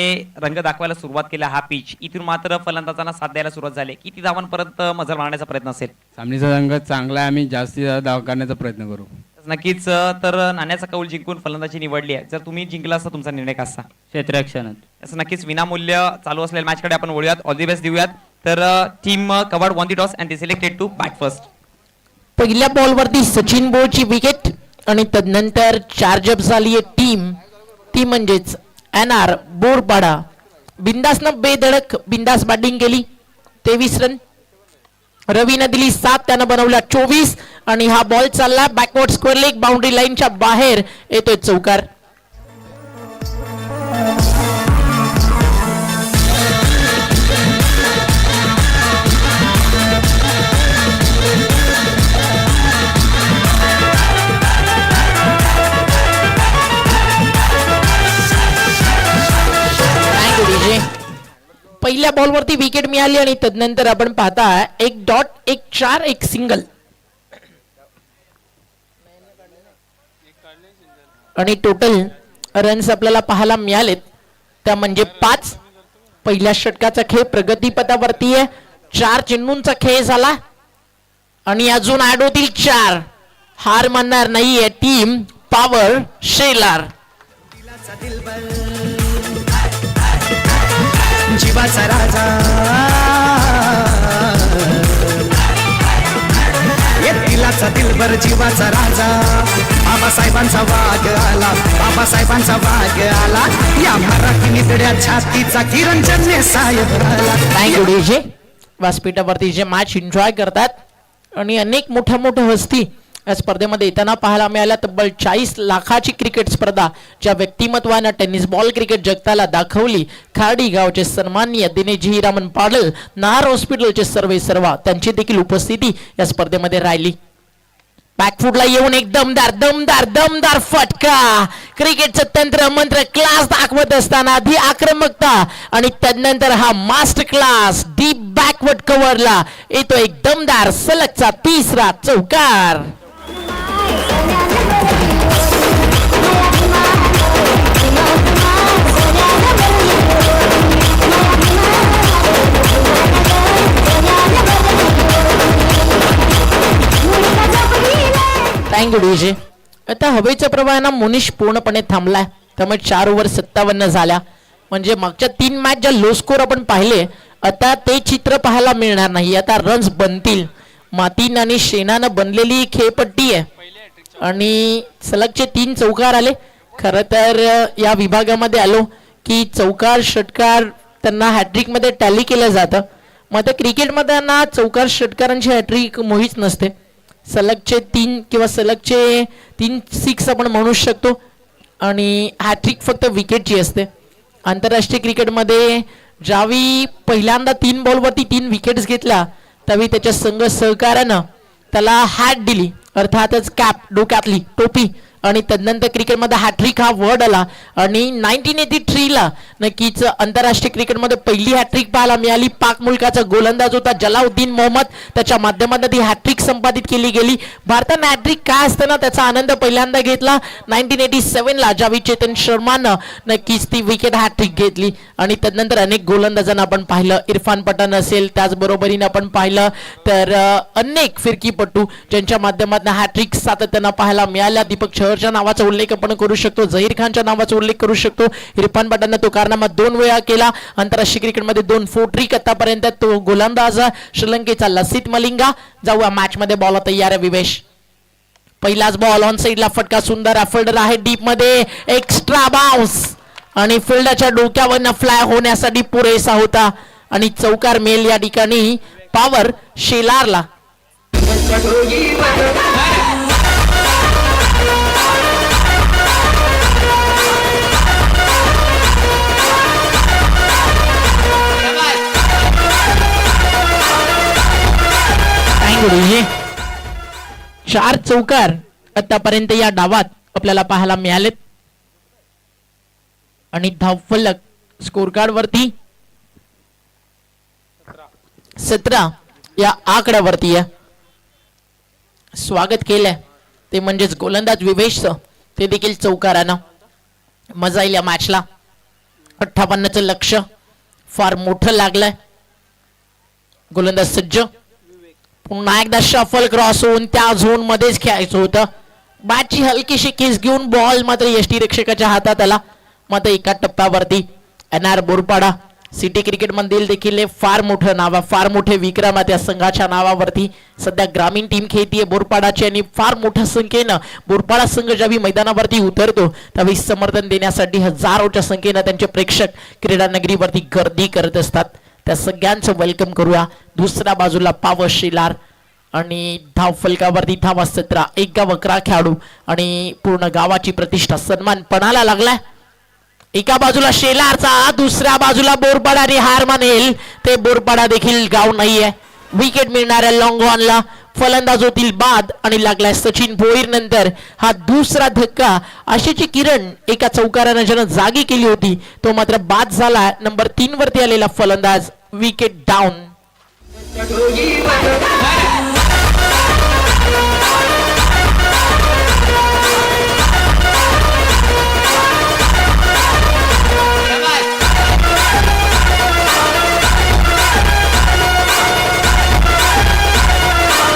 रंग दाखवायला सुरुवात केला हा पिच. इथून मात्र फलंदाजांना साथ द्यायला सुरुवात झाली. किती धावांपर्यंत मजल मारण्याचा प्रयत्न असेल? सामनीचा रंग चांगला आहे, आम्ही जास्तीत धाव करण्याचा प्रयत्न करू. नक्कीच. तर नाण्याचा कौल जिंकून फलंदाजी निवडली आहे. जर तुम्ही जिंकला असता तुमचा निर्णय कसा? क्षेत्ररक्षणात. असं नक्कीच. विनामूल्य चालू असलेल्या मॅच कडे आपण वळूयात. ऑल दी बेस्ट देऊयात. तर team Kawad won the toss and they selected to bat first. पहिल्या बॉलवरती सचिन बोळची विकेट आणि तदनंतर चार्जअप झाली आहे टीम, ती म्हणजेच एनआर बोरपाडा. बिंदासनं बेधडक बिंदास बॅटिंग केली. 23 रन. रवीनं दिली 7, त्यानं बनवला 24 आणि हा बॉल चालला बॅकवर्ड स्क्वेअर लेग बाउंड्री लाईनच्या बाहेर येतोय चौकार. पहिल्या बॉलवरती विकेट मिळाली आणि तदनंतर आपण पाहता 1 डॉट 1 4 1 सिंगल आणि टोटल रन्स आपल्याला पाहायला मिळालेत त्या म्हणजे 5. पहिल्या षटकाचा खेळ प्रगतीपथावरती आहे. 4 चेंडूंचा खेळ झाला आणि अजून ऍड होतील 4. हार मानणार नाहीये टीम पॉवर शेलार. जीवाचा राजा दिलाचा दिलबर जीवाचा राजा. बाबासाहेबांचा वाघ आला, बाबासाहेबांचा वाघ आला. या मराठी नितड्या छातीचा किरण चन्ने साहेब आला. Thank you DJ. व्यासपीठावरती जे मॅच एन्जॉय करतात आणि अनेक मोठ्या मोठ्या हस्ती या स्पर्धेमध्ये येताना पाहायला मिळाल्या तब्बल 40 लाखाची क्रिकेट स्पर्धा ज्या व्यक्तिमत्वानं टेनिस बॉल क्रिकेट जगताला दाखवली. खार्डी गावचे सन्माननीय दिनेश हिरामन पाडल नार हॉस्पिटलचे सर्वेसर्वा त्यांची देखील उपस्थिती या स्पर्धेमध्ये राहिली. बॅकफुटला येऊन एक दमदार फटका. क्रिकेटचं तंत्र मंत्र क्लास दाखवत असताना आधी आक्रमकता आणि त्यानंतर हा मास्टर क्लास डीप बॅकवर्ड कव्हरला येतो एक दमदार सलगचा तिसरा चौकार. Thank you DJ. आता हवेच्या प्रवाहानं मुनीश पूर्णपणे थांबलाय त्यामुळे 4 ओव्हर 57 झाल्या. म्हणजे मागच्या 3 मॅच ज्या लो स्कोर आपण पाहिले आता ते चित्र पाहायला मिळणार नाही. आता रन्स बनतील. मातीन आणि शेणानं बनलेली खेळपट्टी आहे आणि सलगचे 3 चौकार आले. खरं तर या विभागामध्ये आलो की चौकार षटकार त्यांना हॅट्रिक मध्ये टॅली केलं जातं. मग त्या क्रिकेटमध्ये ना चौकार षटकारांची हॅट्रिक मुळीच नसते. सलगचे 3 किंवा सलगचे 3 6 आपण म्हणू शकतो आणि हॅट्रिक फक्त विकेटची असते. आंतरराष्ट्रीय क्रिकेटमध्ये ज्यावेळी पहिल्यांदा 3 बॉलवरती 3 विकेट्स घेतल्या त्यावेळी त्याच्या संघ सहकार्यानं त्याला हॅट दिली अर्थातच कॅप डोक्यातली टोपी आणि तदनंतर क्रिकेटमध्ये हॅट्रिक हा वर्ड आला आणि 1983 ला नक्कीच आंतरराष्ट्रीय क्रिकेटमध्ये पहिली हॅट्रिक पाहायला मिळाली. पाक मुलकाचा गोलंदाज होता जलाउद्दीन मोहम्मद त्याच्या माध्यमातून ती हॅट्रिक संपादित केली गेली. भारताने हॅट्रिक काय असताना त्याचा आनंद पहिल्यांदा घेतला 1987 ला ज्यावेळी चेतन शर्मानं नक्कीच ती विकेट हॅट्रिक घेतली आणि तदनंतर अनेक गोलंदाजांना आपण पाहिलं. इरफान पठाण असेल त्याचबरोबरीने आपण पाहिलं तर अनेक फिरकीपटू ज्यांच्या माध्यमातून हॅट्रिक सातत्यानं पाहायला मिळाल्या. दीपक चहरच्या नावाचा उल्लेख आपण करू शकतो. झहीर खानच्या नावाचा उल्लेख करू शकतो. इरफान पठाणनं तो कारनामा 2 वेळा केला. आंतरराष्ट्रीय क्रिकेटमध्ये 2 फोर्ट्रिक आतापर्यंत तो गोलंदाज श्रीलंकेचा लसित मलिंगा. जाऊया मॅच मध्ये. बॉल तयार आहे विवेश. पहिलाच बॉल ऑन साइडला फटका सुंदर फिल्डर आहे डीप मध्ये एक्स्ट्रा बाउन्स आणि फिल्डरच्या डोक्यावरनं फ्लाय होण्यासाठी पुरेसा होता आणि चौकार मेल या ठिकाणी पॉवर शेलारला. गुरुजी 4 चौकार आतापर्यंत या डावात आपल्याला पाहायला मिळालेत आणि धावफलक स्कोर कार्ड वरती 17 या आकड्यावरती आहे. स्वागत केलंय ते म्हणजेच गोलंदाज विवेशचं ते देखील चौकारानं. मजा येईल या मॅचला. 58चं लक्ष फार मोठं लागलंय. गोलंदाज सज्ज. पुन्हा एकदा शफल क्रॉस होऊन त्या झोन मध्येच खेळायचं होतं. बॅटची हलकीशी केस घेऊन बॉल मात्र यष्टीरक्षकाच्या हातात आला. मात्र एका टप्प्यावरती NR बोरपाडा सिटी क्रिकेट मधील देखील फार मोठं नाव फार मोठे विक्रम त्या संघाच्या नावावरती सध्या ग्रामीण टीम खेळतीये बोरपाडाची आणि फार मोठ्या संख्येनं बोरपाडा संघ ज्यावेळी मैदानावरती उतरतो त्यावेळी समर्थन देण्यासाठी हजारोच्या संख्येनं त्यांचे प्रेक्षक क्रीडा नगरीवरती गर्दी करत असतात. त्या सगळ्यांचं वेलकम करूया. दुसऱ्या बाजूला पावर शेलार आणि धाव फलकावरती धावा 17 एक गाव 11 खेळाडू आणि पूर्ण गावाची प्रतिष्ठा सन्मान पणाला लागलाय. एका बाजूला शेलारचा दुसऱ्या बाजूला बोरपाडा आणि हार मानेल ते बोरपाडा देखील गाव नाहीये. विकेट मिळणाऱ्या लॉंग ऑनला फलंदाज होतील बाद आणि लागलाय सचिन भोईर. नंतर हा दुसरा धक्का आशेची किरण एका चौकारानं ज्यानं जागी केली होती तो मात्र बाद झाला. नंबर 3 वरती आलेला फलंदाज विकेट डाऊन.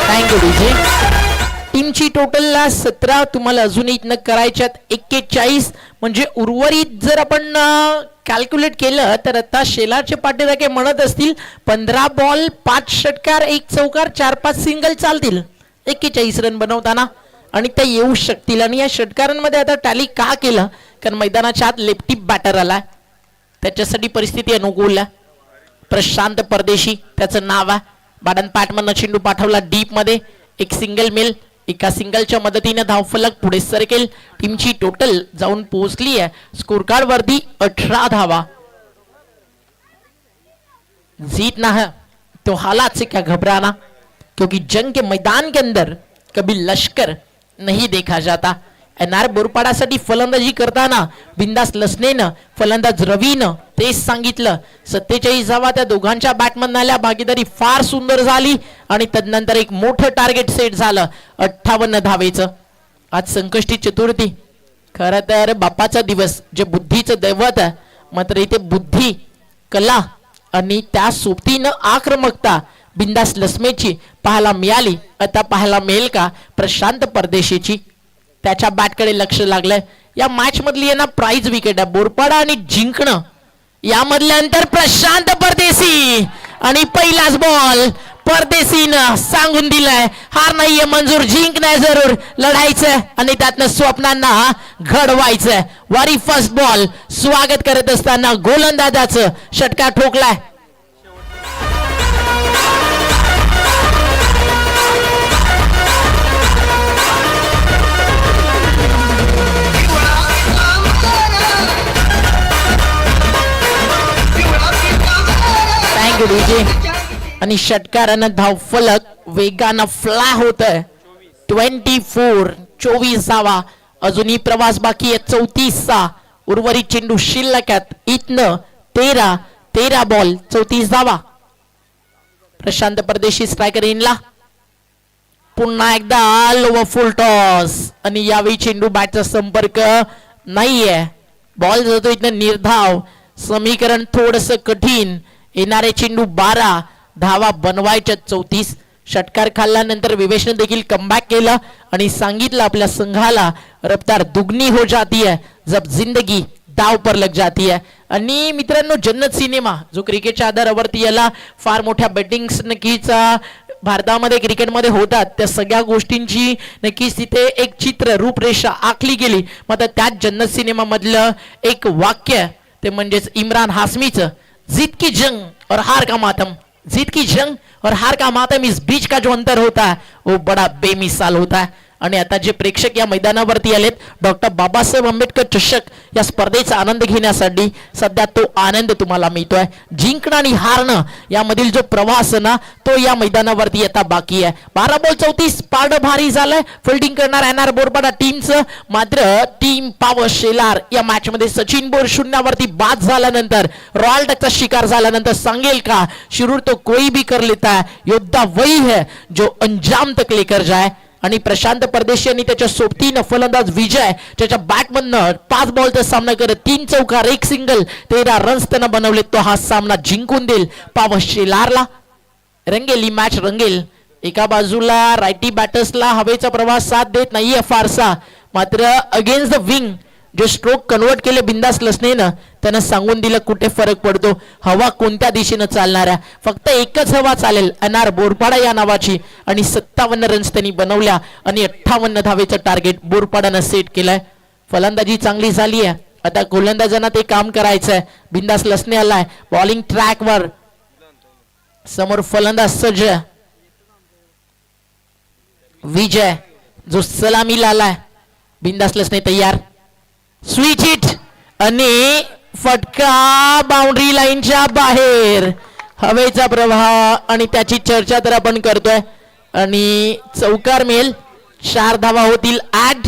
Thank you DJ. टीमची टोटलला 17 तुम्हाला अजून इथनं करायच्यात 41 म्हणजे उर्वरित जर आपण कॅल्क्युलेट केलं तर आता शेलारचे पाटील म्हणत असतील 15 बॉल 5 षटकार 1 चौकार 4-5 सिंगल चालतील 41 रन बनवताना आणि त्या येऊ शकतील. आणि या षटकारांमध्ये आता टॅली का केलं कारण मैदानाच्या आत लेफ्टी बॅटर आला त्याच्यासाठी परिस्थिती अनुकूल आहे. प्रशांत परदेशी त्याचं नाव आहे. बाडन पॅटमन चेंडू पाठवला डीप मध्ये एक सिंगल मिल एका सिंगलच्या मदतीने धावफलक पुढे सरकेल. टीमची टोटल जाऊन पोहोचली आहे स्कोर कार्ड वरती 18 धावा. जीतना है तो हालात से क्या घबराना, क्योंकि जंग के मैदान के अंदर कभी लश्कर नहीं देखा जाता. एनआर बोरपाडासाठी फलंदाजी करताना बिंदास लसनेनं फलंदाज रवीनं तेच सांगितलं. 47 धावा त्या दोघांच्या बॅटमन आल्या. भागीदारी फार सुंदर झाली आणि तदनंतर एक मोठं टार्गेट सेट झालं 58 धावेचं. आज संकष्टी चतुर्थी, खरं तर बापाचा दिवस, जे बुद्धीचं दैवत आहे, मात्र इथे बुद्धी, कला आणि त्या सोबतीनं आक्रमकता बिंदास लसमेची पाहायला मिळाली. आता पाहायला मिळेल का प्रशांत परदेशीची? त्याच्या बॅटकडे लक्ष लागलंय. या मॅच मधली आहे ना प्राइज विकेट आहे. बोरपाडा आणि जिंकणं यामधलं अंतर प्रशांत परदेशी आणि पहिलाच बॉल परदेशीनं सांगून दिलाय, हार नाहीये मंजूर, जिंकणं जरूर, लढायचं आणि त्यातनं स्वप्नांना घडवायचं. वारी फर्स्ट बॉल स्वागत करत असताना गोलंदाजाचं षटकार ठोकलाय. Thank you DJ. आणि षटकारानं धावफलक वेगानं फ्लाय होत आहे. 24 धावा. अजूनही प्रवास बाकी आहे 34चा. उर्वरित चेंडू शिल्लक आहेत. इथनं 13 बॉल 34 धावा. प्रशांत परदेशी स्ट्रायकर इनला. पुन्हा एकदा लोवर फुल टॉस आणि यावेळी चेंडू बॅटचा संपर्क नाहीये. बॉल जातो इथनं निर्धाव. समीकरण थोडस कठीण. येणारे चेंडू 12, धावा बनवायच्या 34. षटकार खाल्ल्यानंतर विवेशने देखील कमबॅक केलं आणि सांगितलं आपल्या संघाला रफ्तार दुगनी हो जाती है जब जिंदगी दाव पर लग जाती है. आणि मित्रांनो, जन्नत सिनेमा जो क्रिकेटच्या आधारावरती याला फार मोठ्या बेटिंग्स नक्कीच भारतामध्ये क्रिकेटमध्ये होतात, त्या सगळ्या गोष्टींची नक्कीच तिथे एक चित्र रूपरेषा आखली गेली. मात्र त्याच जन्नत सिनेमा मधलं एक वाक्य ते म्हणजेच इम्रान हाशमीचं, जीत की जंग और हार का मातम, जीत की जंग और हार का मातम, इस बीच का जो अंतर होता है वो बड़ा बेमिसाल होता है. आणि आता जे प्रेक्षक या मैदानावरती आलेत, डॉक्टर बाबासाहेब आंबेडकर चषक या स्पर्धेचा आनंद घेण्यासाठी सध्या तो आनंद तुम्हाला मिळतोय. जिंकणं आणि हारणं यामधील जो प्रवास ना तो या मैदानावरती आता बाकी आहे. 12 बॉल 34, पारड भारी झालंय. फिल्डिंग करणार एनआर बोरपाडा टीमचं. मात्र टीम पॉवर शेलार या मॅच मध्ये सचिन बोर शून्यावरती बाद झाल्यानंतर, रॉयल डकचा शिकार झाल्यानंतर सांगेल का शिरूर तो कोई भी कर लेता है, योद्धा वही है जो अंजाम तक लेकर जाए. आणि प्रशांत परदेशी आणि त्याच्या सोबतीनं फलंदाज विजय त्याच्या बॅटमधनं 5 बॉलचा सामना करत 3 चौकार 1 सिंगल 13 रन्स त्यानं बनवले. तो हा सामना जिंकून देईल पॉवर शेलारला. रंगेल ही मॅच रंगेल. एका बाजूला रायटी बॅटर्सला हवेचा प्रवास साथ देत नाहीये फारसा, मात्र अगेन्स्ट द विंग जे स्ट्रोक कन्वर्ट केले बिंदास लसनेनं, त्यानं सांगून दिलं कुठे फरक पडतो, हवा कोणत्या दिशेनं चालणार आहे. फक्त एकच हवा चालेल एनआर बोरपाडा या नावाची. आणि 57 रन्स त्यांनी बनवल्या आणि 58 धावेचं टार्गेट बोरपाडानं सेट केलंय. फलंदाजी चांगली झाली आहे. आता गोलंदाजांना ते काम करायचंय. बिंदास लसने आलाय बॉलिंग ट्रॅकवर. समोर फलंदाज सज्ज विजय जो सलामीला आलाय. बिंदास लसने तयार. स्विच हिट आणि फटका बाउंड्री लाईनच्या बाहेर. हवेचा प्रवाह आणि त्याची चर्चा तर आपण करतोय. आणि चौकार मिळेल. 4 धावा होतील ऍड.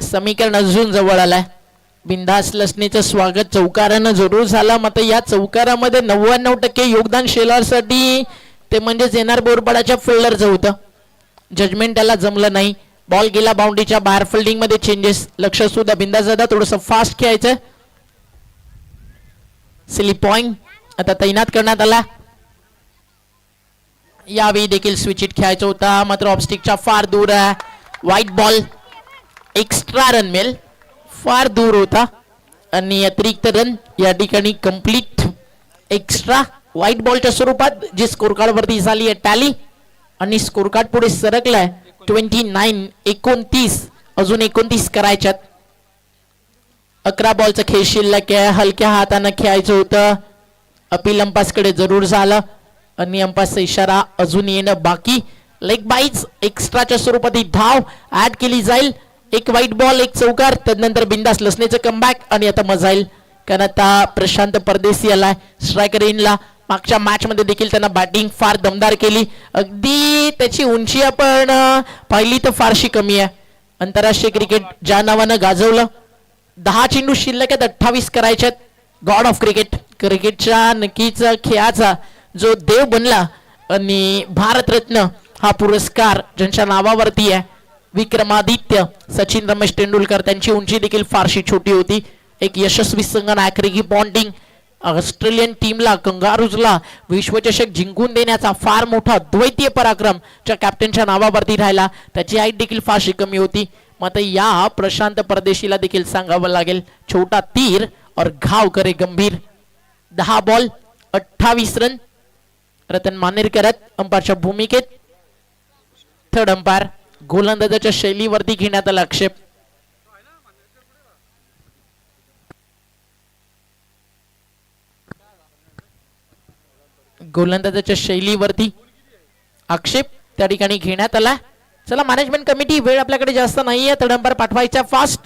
समीकरण अजून जवळ आलाय. बिंदास लसनेचं स्वागत चौकारानं जरूर झालं. मात्र या चौकारामध्ये 99% योगदान शेलारसाठी ते म्हणजेच एनआर बोरपाडाच्या फिल्डरचं होतं. जजमेंट त्याला जमलं नाही. बॉल गेला बाउंड्रीच्या बाहेर. फिल्डिंग मध्ये चेंजेस. लक्ष सुद्धा बिंदास दादा थोडस फास्ट खेळायचं. सिली पॉइंट आता तैनात करण्यात आला. यावेळी देखील स्विच हिट खेळायचं होता, मात्र ऑब्स्टिकच्या फार दूर आहे. White ball. एक्स्ट्रा रन मिळेल. फार दूर होता आणि अतिरिक्त रन या ठिकाणी कंप्लीट एक्स्ट्रा व्हाईट बॉलच्या स्वरूपात जी स्कोर कार्ड वरती झाली आहे टॅली आणि स्कोर कार्ड पुढे सरकलाय 29 29 अजून 29 करायच्यात. 11 बॉलचा खेळ शिल्लक आहे. हलक्या हाताने खेळायचं होतं. अपील अंपासकडे जरूर झालं आणि अंपासचा इशारा अजून येणं बाकी. लेग बाईज एक्स्ट्राच्या स्वरूपात ही धाव ऍड केली जाईल. एक वाईट बॉल एक चौकार. त्यानंतर बिंदास लसणेचं कमबॅक आणि आता मजा येईल कारण आता प्रशांत परदेशी आलाय स्ट्रायकर इनला. मागच्या मॅच मध्ये देखील त्यांना बॅटिंग फार दमदार केली. अगदी त्याची उंची आपण पाहिली तर फारशी कमी आहे. आंतरराष्ट्रीय क्रिकेट ज्या नावानं गाजवलं. 10 चेंडू शिल्लक आहेत. 28 करायच्यात. गॉड ऑफ क्रिकेट क्रिकेटच्या नक्कीच खेळाचा जो देव बनला आणि भारतरत्न हा पुरस्कार ज्यांच्या नावावरती आहे विक्रमादित्य सचिन रमेश तेंडुलकर. त्यांची उंची देखील फारशी छोटी होती. एक यशस्वी संघनायक रिकी पॉन्टिंग ऑस्ट्रेलियन टीमला कंगारूजला विश्वचषक जिंकून देण्याचा फार मोठा द्वैतीय पराक्रम ज्या कॅप्टनच्या नावावरती राहिला. त्याची हाईट देखील फारशी कमी होती. मात्र या प्रशांत परदेशीला देखील सांगावं लागेल छोटा तीर और घाव करे गंभीर. 10 बॉल 28 रन. रतन मानेरकर अंपायरच्या भूमिकेत. थर्ड अंपायर गोलंदाजाच्या शैलीवरती घेण्यात आला आक्षेप. गोलंदाजाच्या शैलीवरती आक्षेप त्या ठिकाणी घेण्यात आला. चला मॅनेजमेंट कमिटी वेळ आपल्याकडे जास्त नाहीये. थर्ड अंपायर पाठवायचा फास्ट.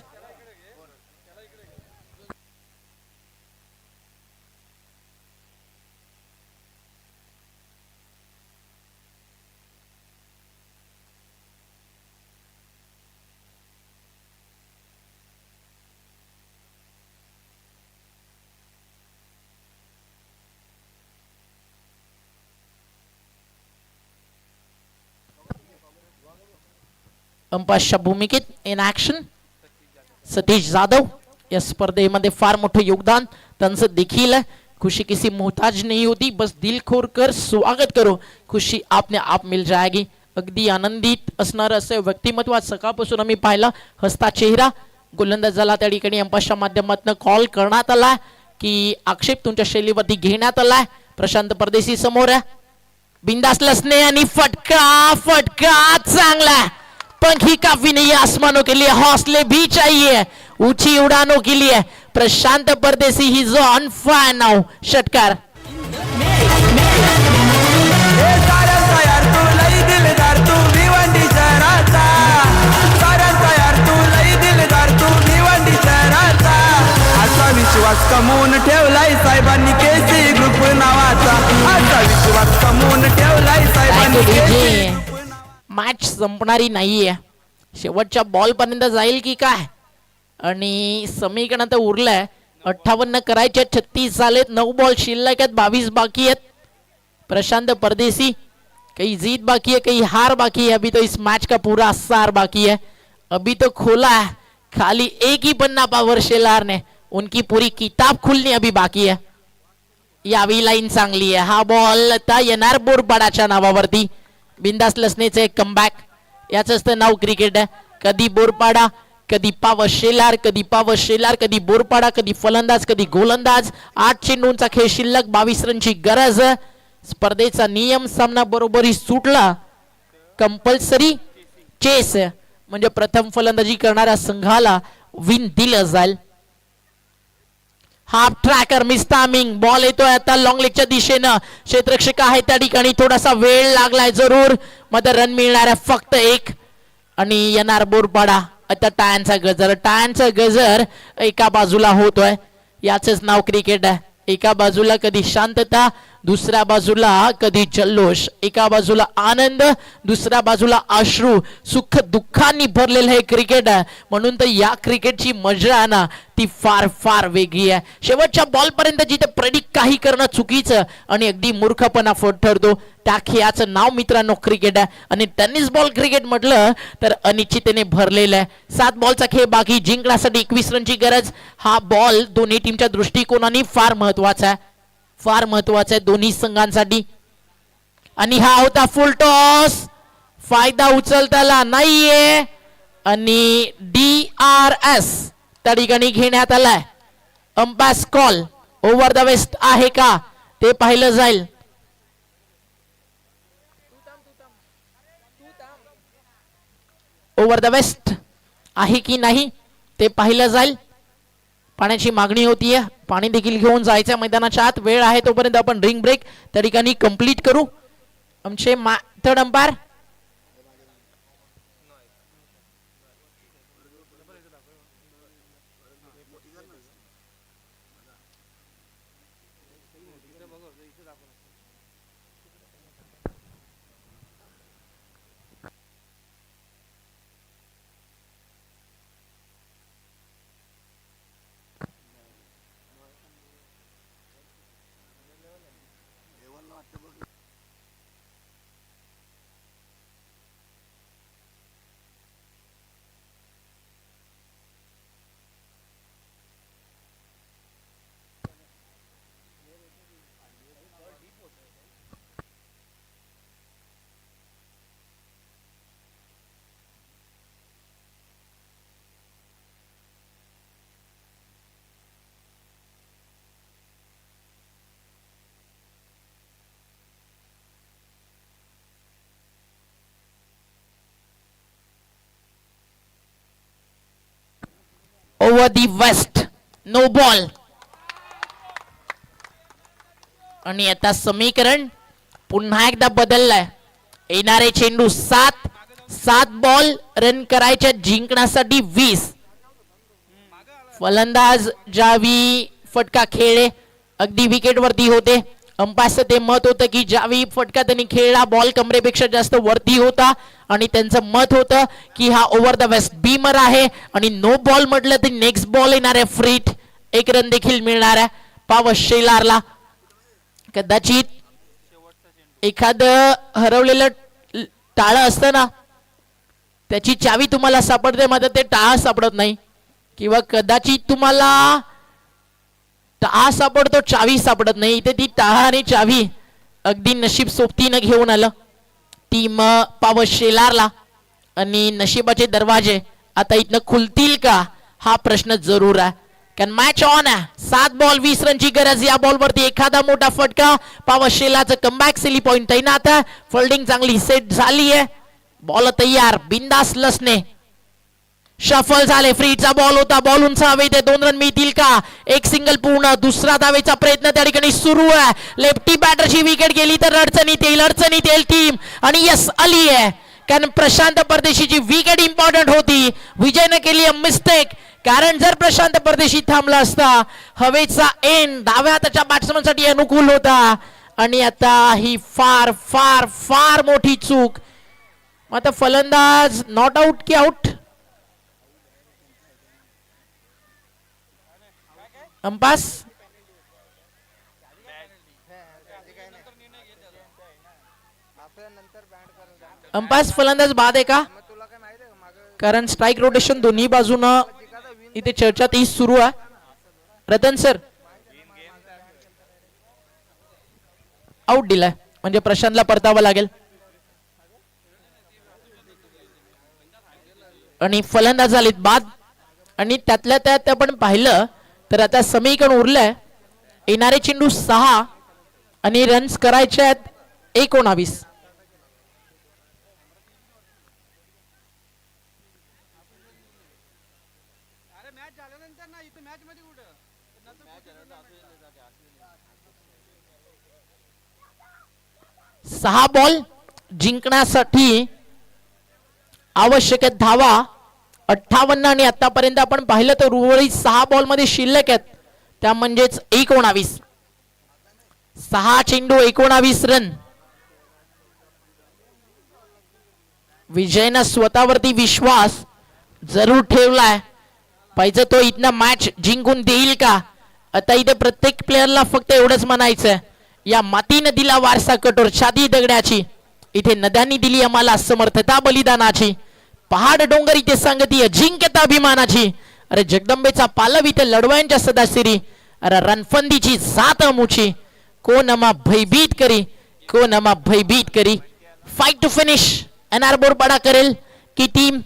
अंपायरच्या भूमिकेत इन ऍक्शन सतीश जाधव. या स्पर्धेमध्ये फार मोठं योगदान त्यांचं देखील आहे. खुशी किसी मोहताज नहीं होती बस दिल खोर कर स्वागत करो खुशी आपने आप मिल जाएगी. अगदी आनंदित असणारं असं व्यक्तिमत्व आज सकाळपासून आम्ही पाहिलं. हसता चेहरा. गोलंदाजाला त्या ठिकाणी अंपायरच्या माध्यमातून कॉल करण्यात आला की आक्षेप तुमच्या शैलीवरती घेण्यात आलाय. प्रशांत परदेशी समोर आहे. बिंदास लसणे आणि फटका फटका चांगला. पंखी काफी नहीं है आसमानों के लिए हौसले भी चाहिए ऊंची उड़ानों के लिए. प्रशांत परदेशी he is on fire now. षटकार. विश्वास कमवून ठेवलाय साहेबांनी केसी ग्रुप नावाचा. असा विश्वास कमवून ठेवलाय साहेबांनी. मॅच संपणारी नाहीये. शेवटच्या बॉल पर्यंत जाईल की काय. आणि समीकरण तर उरलंय. 58 करायचे 36 झालेत. 9 बॉल शिल्लक आहेत. 22 बाकी आहेत. प्रशांत परदेसी कहीं जीत बाकी है कहीं हार बाकी है. अभी तो इस मैच का पूरा सार बाकी है. अभी तो खोला है खाली एक ही पन्ना पावर शेलार ने. उनकी पूरी किताब खुलनी अभी बाकी है. यावी लाईन चांगली आहे. हा बॉल आता येणार बोरपाडाच्या नावावरती. बिंदास लसणेचं एक कमबॅक. याच नाव क्रिकेट आहे. कधी बोरपाडा कधी पावर शेलार कधी पावर शेलार कधी बोरपाडा कधी फलंदाज कधी गोलंदाज. 8 चेंडूंचा खेळ शिल्लक. 22 रनची गरज. स्पर्धेचा नियम सामना बरोबरी सुटला. कंपल्सरी चेस म्हणजे प्रथम फलंदाजी करणाऱ्या संघाला विन दिलं जाईल. Half tracker miss timing. Ball येतोय आता लॉंग लेगच्या दिशेनं. क्षेत्ररक्षक आहे त्या ठिकाणी. थोडासा वेळ लागलाय जरूर. मात्र रन मिळणार आहे फक्त 1. आणि येणार बोरपाडा. आता टायांचा गजर. टायांचा गजर एका बाजूला होतोय. याच नाव क्रिकेट आहे. एका बाजूला कधी शांतता दुसऱ्या बाजूला कधी जल्लोष. एका बाजूला आनंद दुसऱ्या बाजूला अश्रू. सुख दुःखांनी भरलेलं हे क्रिकेट आहे. म्हणून तर या क्रिकेटची मजा आहे ना ती फार फार वेगळी आहे. शेवटच्या बॉल पर्यंत जिथे प्रेडिक्ट काही करणं चुकीचं आणि अगदी मूर्खपणा ठरतो त्या खेळाचं नाव मित्रांनो क्रिकेट आहे. आणि टेनिस बॉल क्रिकेट म्हटलं तर अनिश्चिततेने भरलेलं आहे. 7 बॉलचा खेळ बाकी. जिंकण्यासाठी 21 रनची गरज. हा बॉल दोन्ही टीमच्या दृष्टिकोनाने फार महत्वाचा आहे. फार महत्वाचा आहे दोन्ही संघांसाठी. आणि हा होता फुल टॉस. फायदा उचलताला नाहीये. आणि DRS त्या ठिकाणी घेण्यात आलाय. Umpire call over the waist आहे का ते पाहिलं जाईल. ओव्हर द वेस्ट आहे की नाही ते पाहिलं जाईल. पाण्याची मागणी होतीये, पाणी देखील घेऊन जायचं मैदानाच्या आत. वेळ आहे तोपर्यंत आपण रिंग ब्रेक त्या ठिकाणी कंप्लीट करू. आमचे third umpire over the waist no ball. आणि आता समीकरण पुन्हा एकदा बदललाय. येणारे चेंडू 7 बॉल रन करायच्या जिंकण्यासाठी 20. फलंदाज ज्यावेळी फटका खेळले अगदी विकेट वरती होते. अंपायरचं ते मत होतं की ज्यावेळी फटका त्यांनी खेळला बॉल कमरेपेक्षा जास्त वरती होता आणि त्यांचं मत होतं की हा ओव्हर द वेस्ट बीमर आहे. आणि नो बॉल म्हटलं तर नेक्स्ट बॉल येणार आहे फ्रीट. 1 रन देखील मिळणार आहे पाव शेलारला. कदाचित एखादं हरवलेलं टाळं असतं ना त्याची चावी तुम्हाला सापडते मात्र ते टाळं सापडत नाही. किंवा कदाचित तुम्हाला टाळा सापडतो चावी सापडत नाही. इथे ती टाळा आणि चावी अगदी नशीब सोबतीनं घेऊन आलं टीम पाव शेलारला. आणि नशिबाचे दरवाजे आता इथनं खुलतील का हा प्रश्न जरूर आहे. कारण मॅच ऑन आहे. 7 बॉल 20 रनची गरज. या बॉलवरती एखादा मोठा फटका पाव शेलाचं कमबॅक सिली पॉइंट तैनात आहे. फिल्डिंग चांगली सेट झाली आहे. बॉल तयार. बिंदास लसने शफल झाले. फ्रीचा बॉल होता. बॉल उंच हवेत. 2 रन मिळतील का. एक सिंगल पूर्ण. दुसरा धावेचा प्रयत्न त्या ठिकाणी सुरू आहे. लेफ्टी बॅटरची विकेट गेली तर अडचणीत येईल टीम. आणि यस आली आहे कारण प्रशांत परदेशीची विकेट इम्पॉर्टंट होती. विजयने केली मिस्टेक. कारण जर प्रशांत परदेशी थांबला असता हवेचा एंड डाव्या हाताच्या बॅट्समनसाठी अनुकूल होता. आणि आता ही फार फार फार मोठी चूक. आता फलंदाज नॉट आउट की आउट. अंपास अंपास फलंदाज बाद आहे का. कारण स्ट्राईक रोटेशन दोन्ही बाजूनं इथे चर्चा ती सुरू आहे. रतन सर आउट दिलाय म्हणजे प्रशांतला परतावं लागेल. आणि फलंदाज झालेत बाद. आणि त्यातल्या त्यात आपण पाहिलं तर आता समीकरण उरलंय. येणारे चेंडू 6 आणि रन्स करायचे आहेत 19. सहा बॉल जिंकण्यासाठी आवश्यक धावा 58. आणि आतापर्यंत आपण पाहिलं तर उर्वरित 6 बॉल मध्ये शिल्लक आहेत त्या म्हणजेच 19. 6 चेंडू 19 रन. विजयनं स्वतःवरती विश्वास जरूर ठेवलाय. पाहिजे तो इथनं मॅच जिंकून देईल का. आता इथे प्रत्येक प्लेअरला फक्त एवढंच म्हणायचं या मातीनं दिला वारसा कठोर छाती दगडाची. इथे नद्यांनी दिली आम्हाला समर्थता बलिदानाची. पहाड डोंगर इथे सांगती अजिंक्यता अभिमानाची. अरे जगदंबेचा पालव इथे लढवायांच्या सदाशिरी. अरे रणफंदीची जात अमुची. कोण आम्हा भयभीत करी कोण आम्हा भयभीत करी. Fight to finish. NR Borpada करेल की टीम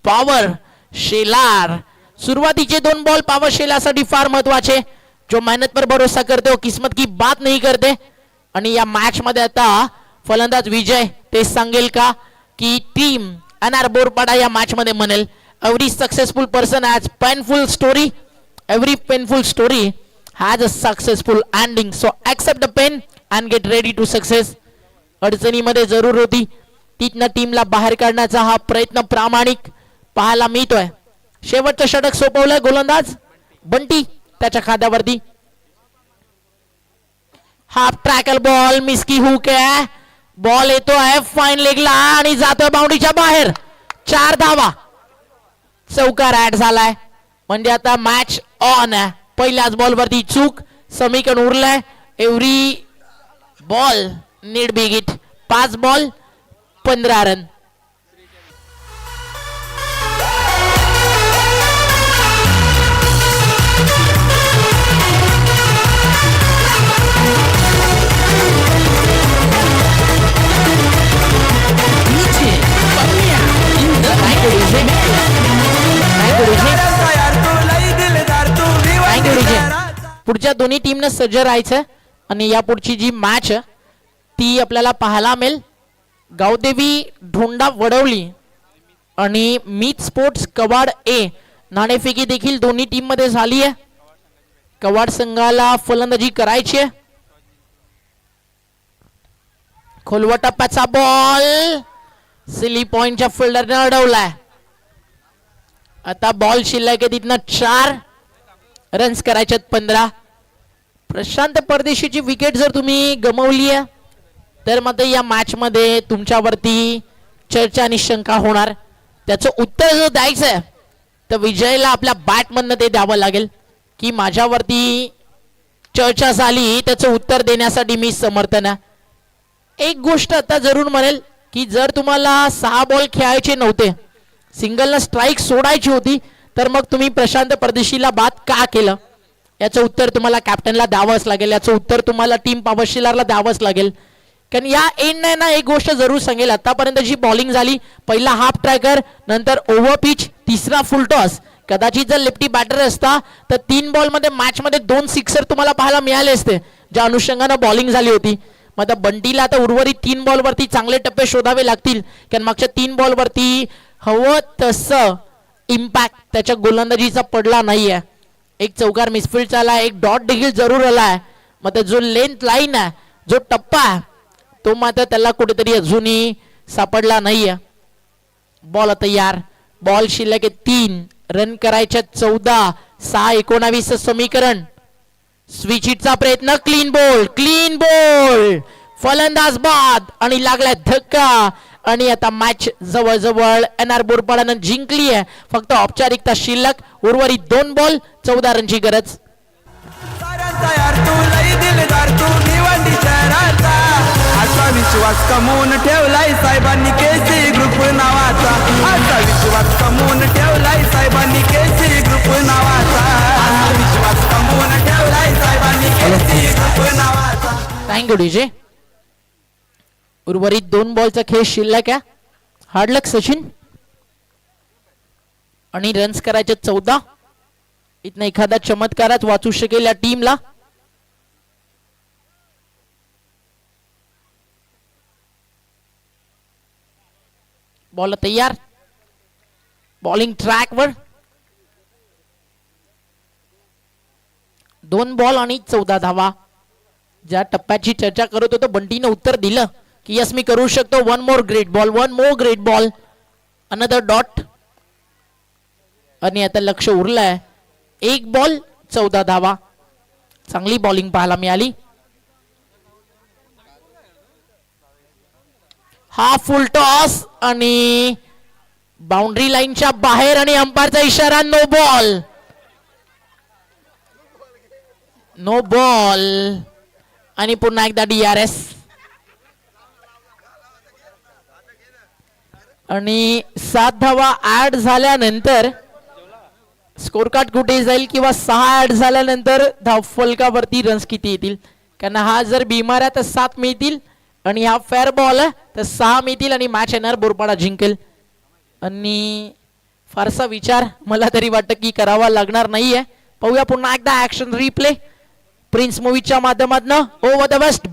पॉवर शेलार. सुरुवातीचे 2 बॉल पॉवर शेलारसाठी फार महत्वाचे. जो मेहनत पर भरोसा करते वो किस्मत की बात नहीं करते. आणि या मॅच मध्ये आता फलंदाज विजय ते सांगेल का की टीम NR बोरपाडा या मॅच मध्ये म्हणेल every successful person has painful story, every painful story has a successful ending, so accept the pain and get ready to success. अडचणीमध्ये जरूर होती, तिथनं टीमला बाहेर काढण्याचा हा प्रयत्न प्रामाणिक पाहायला मिळतोय. शेवटचं षटक सोपवलंय गोलंदाज बंटी त्याच्या खात्यावरती. हाफ ट्रॅकल बॉल, मिस्की हुक आहे, बॉल येतोय फाईन लेगला आणि जातोय बाउंड्रीच्या बाहेर. 4 धावा, चौकार ऍड झालाय म्हणजे आता मॅच ऑन आहे. पहिल्याच बॉल वरती चूक, समीकरण उरलंय. Every ball need big it. 5 ball 15 run. पुढच्या दोन्ही टीमनं सज्ज राहायचं आणि या पुढची जी मॅच ती आपल्याला पाहायला मिळेल गावदेवी ढोंडा वडवली आणि मीत स्पोर्ट्स कवाड ए. नाणेफेकी देखील दोन्ही टीम मध्ये झाली आहे. कवाड संघाला फलंदाजी करायची आहे. खोलवा टप्प्याचा बॉल सिली पॉइंटच्या फिल्डरने अडवलाय. आता बॉल शिल्लक आहे तिथनं 4 रन्स करायच्यात 15. प्रशांत परदेशीची विकेट जर तुम्ही गमावली आहे तर मग या मॅच मध्ये तुमच्यावरती चर्चा आणि शंका होणार. त्याचं उत्तर जर द्यायचं आहे तर विजयला आपल्या बॅटमधनं ते द्यावं लागेल की माझ्यावरती चर्चा झाली, त्याचं उत्तर देण्यासाठी मी समर्थन आहे. एक गोष्ट आता जरूर म्हणेल की जर तुम्हाला 6 बॉल खेळायचे नव्हते, सिंगलला स्ट्राईक सोडायची होती, तर मग तुम्ही प्रशांत परदेशीला बाद का केलं याचं उत्तर तुम्हाला कॅप्टनला द्यावंच लागेल. याचं उत्तर तुम्हाला टीम पॉवर शिलारला द्यावंच लागेल. कारण या एंडने ना एक गोष्ट जरूर सांगेल, आतापर्यंत जी बॉलिंग झाली, पहिला हाफ ट्रॅकर, नंतर ओव्हर पिच, तिसरा फुल टॉस, कदाचित जर लेफ्टी बॅटर असता तर 3 बॉल मध्ये मॅच मध्ये 2 सिक्सर तुम्हाला पाहायला मिळाले असते ज्या अनुषंगानं बॉलिंग झाली होती. मग आता बंटीला आता उर्वरित 3 बॉल वरती चांगले टप्पे शोधावे लागतील कारण मागच्या 3 बॉल वरती हवं तसं इम्पॅक्ट त्याच्या गोलंदाजीचा पडला नाहीये. एक चौकार मिसफिल्ड झाला, एक डॉट देखील जरूर आलाय. मग जो लेंथ लाईन आहे, जो टप्पा आहे, तो मात्र त्याला कुठेतरी अजूनही सापडला नाहीये. बॉल तयार, बॉल शिल्लक 3 रन करायच्या 14. 6-19 समीकरण. स्विच हिटचा प्रयत्न, क्लीन बॉल, फलंदाज बाद आणि लागलाय धक्का आणि आता मॅच जवळजवळ NR बोरपाडानं जिंकली आहे. फक्त औपचारिकता शिल्लक, उर्वरित 2 बॉल 14 रनची गरज. असा विश्वास कमवून ठेवलाय साहेबांनी केसी ग्रुप नावाचा. असा विश्वास कमवून ठेवलाय साहेबांनी केसी ग्रुप नावाचा. असा विश्वास कमवून ठेवलाय साहेबांनी केसी ग्रुप नावाचा. Thank you DJ. उर्वरित 2 बॉलचा खेळ शिल्लक आहे. हार्ड लक सचिन. आणि रन्स करायचे 14. इथनं एखादा चमत्कारच वाचू शकेल या टीमला. बॉल तयार, बॉलिंग ट्रॅकवर. 2 बॉल आणि 14 धावा. ज्या टप्प्याची चर्चा करत होतो बंटीने उत्तर दिलं की यस मी करू शकतो. 1 मोर ग्रेट बॉल, अनदर डॉट. आणि आता लक्ष उरलंय 1 बॉल 14 धावा. चांगली बॉलिंग पाहायला मिळाली. हा फुल टॉस आणि बाउंड्री लाईनच्या बाहेर आणि अंपायरचा इशारा, नो बॉल आणि पुन्हा एकदा DRS. आणि 7 धावा ऍड झाल्यानंतर स्कोर कार्ड कुठे जाईल किंवा 6 ऍड झाल्यानंतर धावफलकावरती रन्स किती येतील. कारण हा जर बिमार आहे तर 7 मिळतील आणि हा फेअर बॉल आहे तर 6 मिळतील आणि मॅच येणार बोरपाडा जिंकेल. आणि फारसा विचार मला तरी वाटतं की करावा लागणार नाहीये. पाहूया पुन्हा एकदा ऍक्शन रिप्ले प्रिन्स मूवीच्या माध्यमातून. ओव्हर द वेस्ट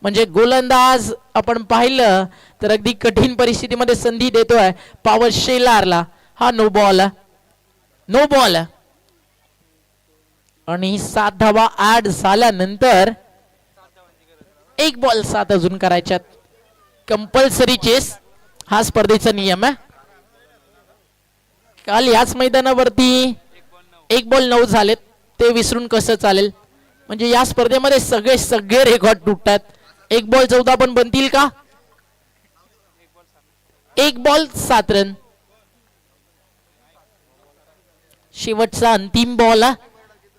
म्हणजे गोलंदाज आपण पाहिलं तर अगदी कठीण परिस्थितीमध्ये संधी देतोय पॉवर शेलारला. हा नो बॉल, नो बॉल. आणि 7 धावा ऍड झाल्यानंतर 1 बॉल 7 अजून करायच्यात. कंपल्सरी चेस हा स्पर्धेचा नियम आहे. काल याच मैदानावरती 1 बॉल 9 झालेत, ते विसरून कसं चालेल. म्हणजे या स्पर्धेमध्ये सगळे रेकॉर्ड तुटतात. 1 बॉल 14 पण बनतील का? 1 बॉल 7 रन. शेवटचा अंतिम बॉल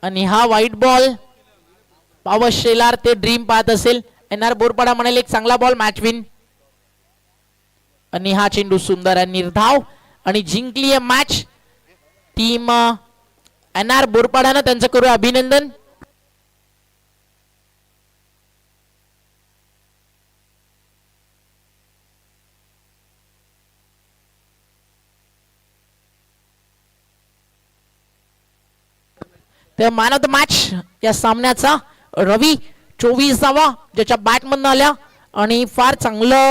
आणि हा व्हाईट बॉल. पॉवर शेलार ते ड्रीम पाहत असेल. NR बोरपाडा म्हणाल एक चांगला बॉल, मॅच विन. आणि हा चेंडू सुंदर आहे, निर्धाव आणि जिंकली आहे मॅच टीम NR बोरपाडानं. त्यांचं करूया अभिनंदन. तर मॅन ऑफ द मॅच या सामन्याचा रवी 24 धावा ज्याच्या बॅटमधून आल्या आणि फार चांगलं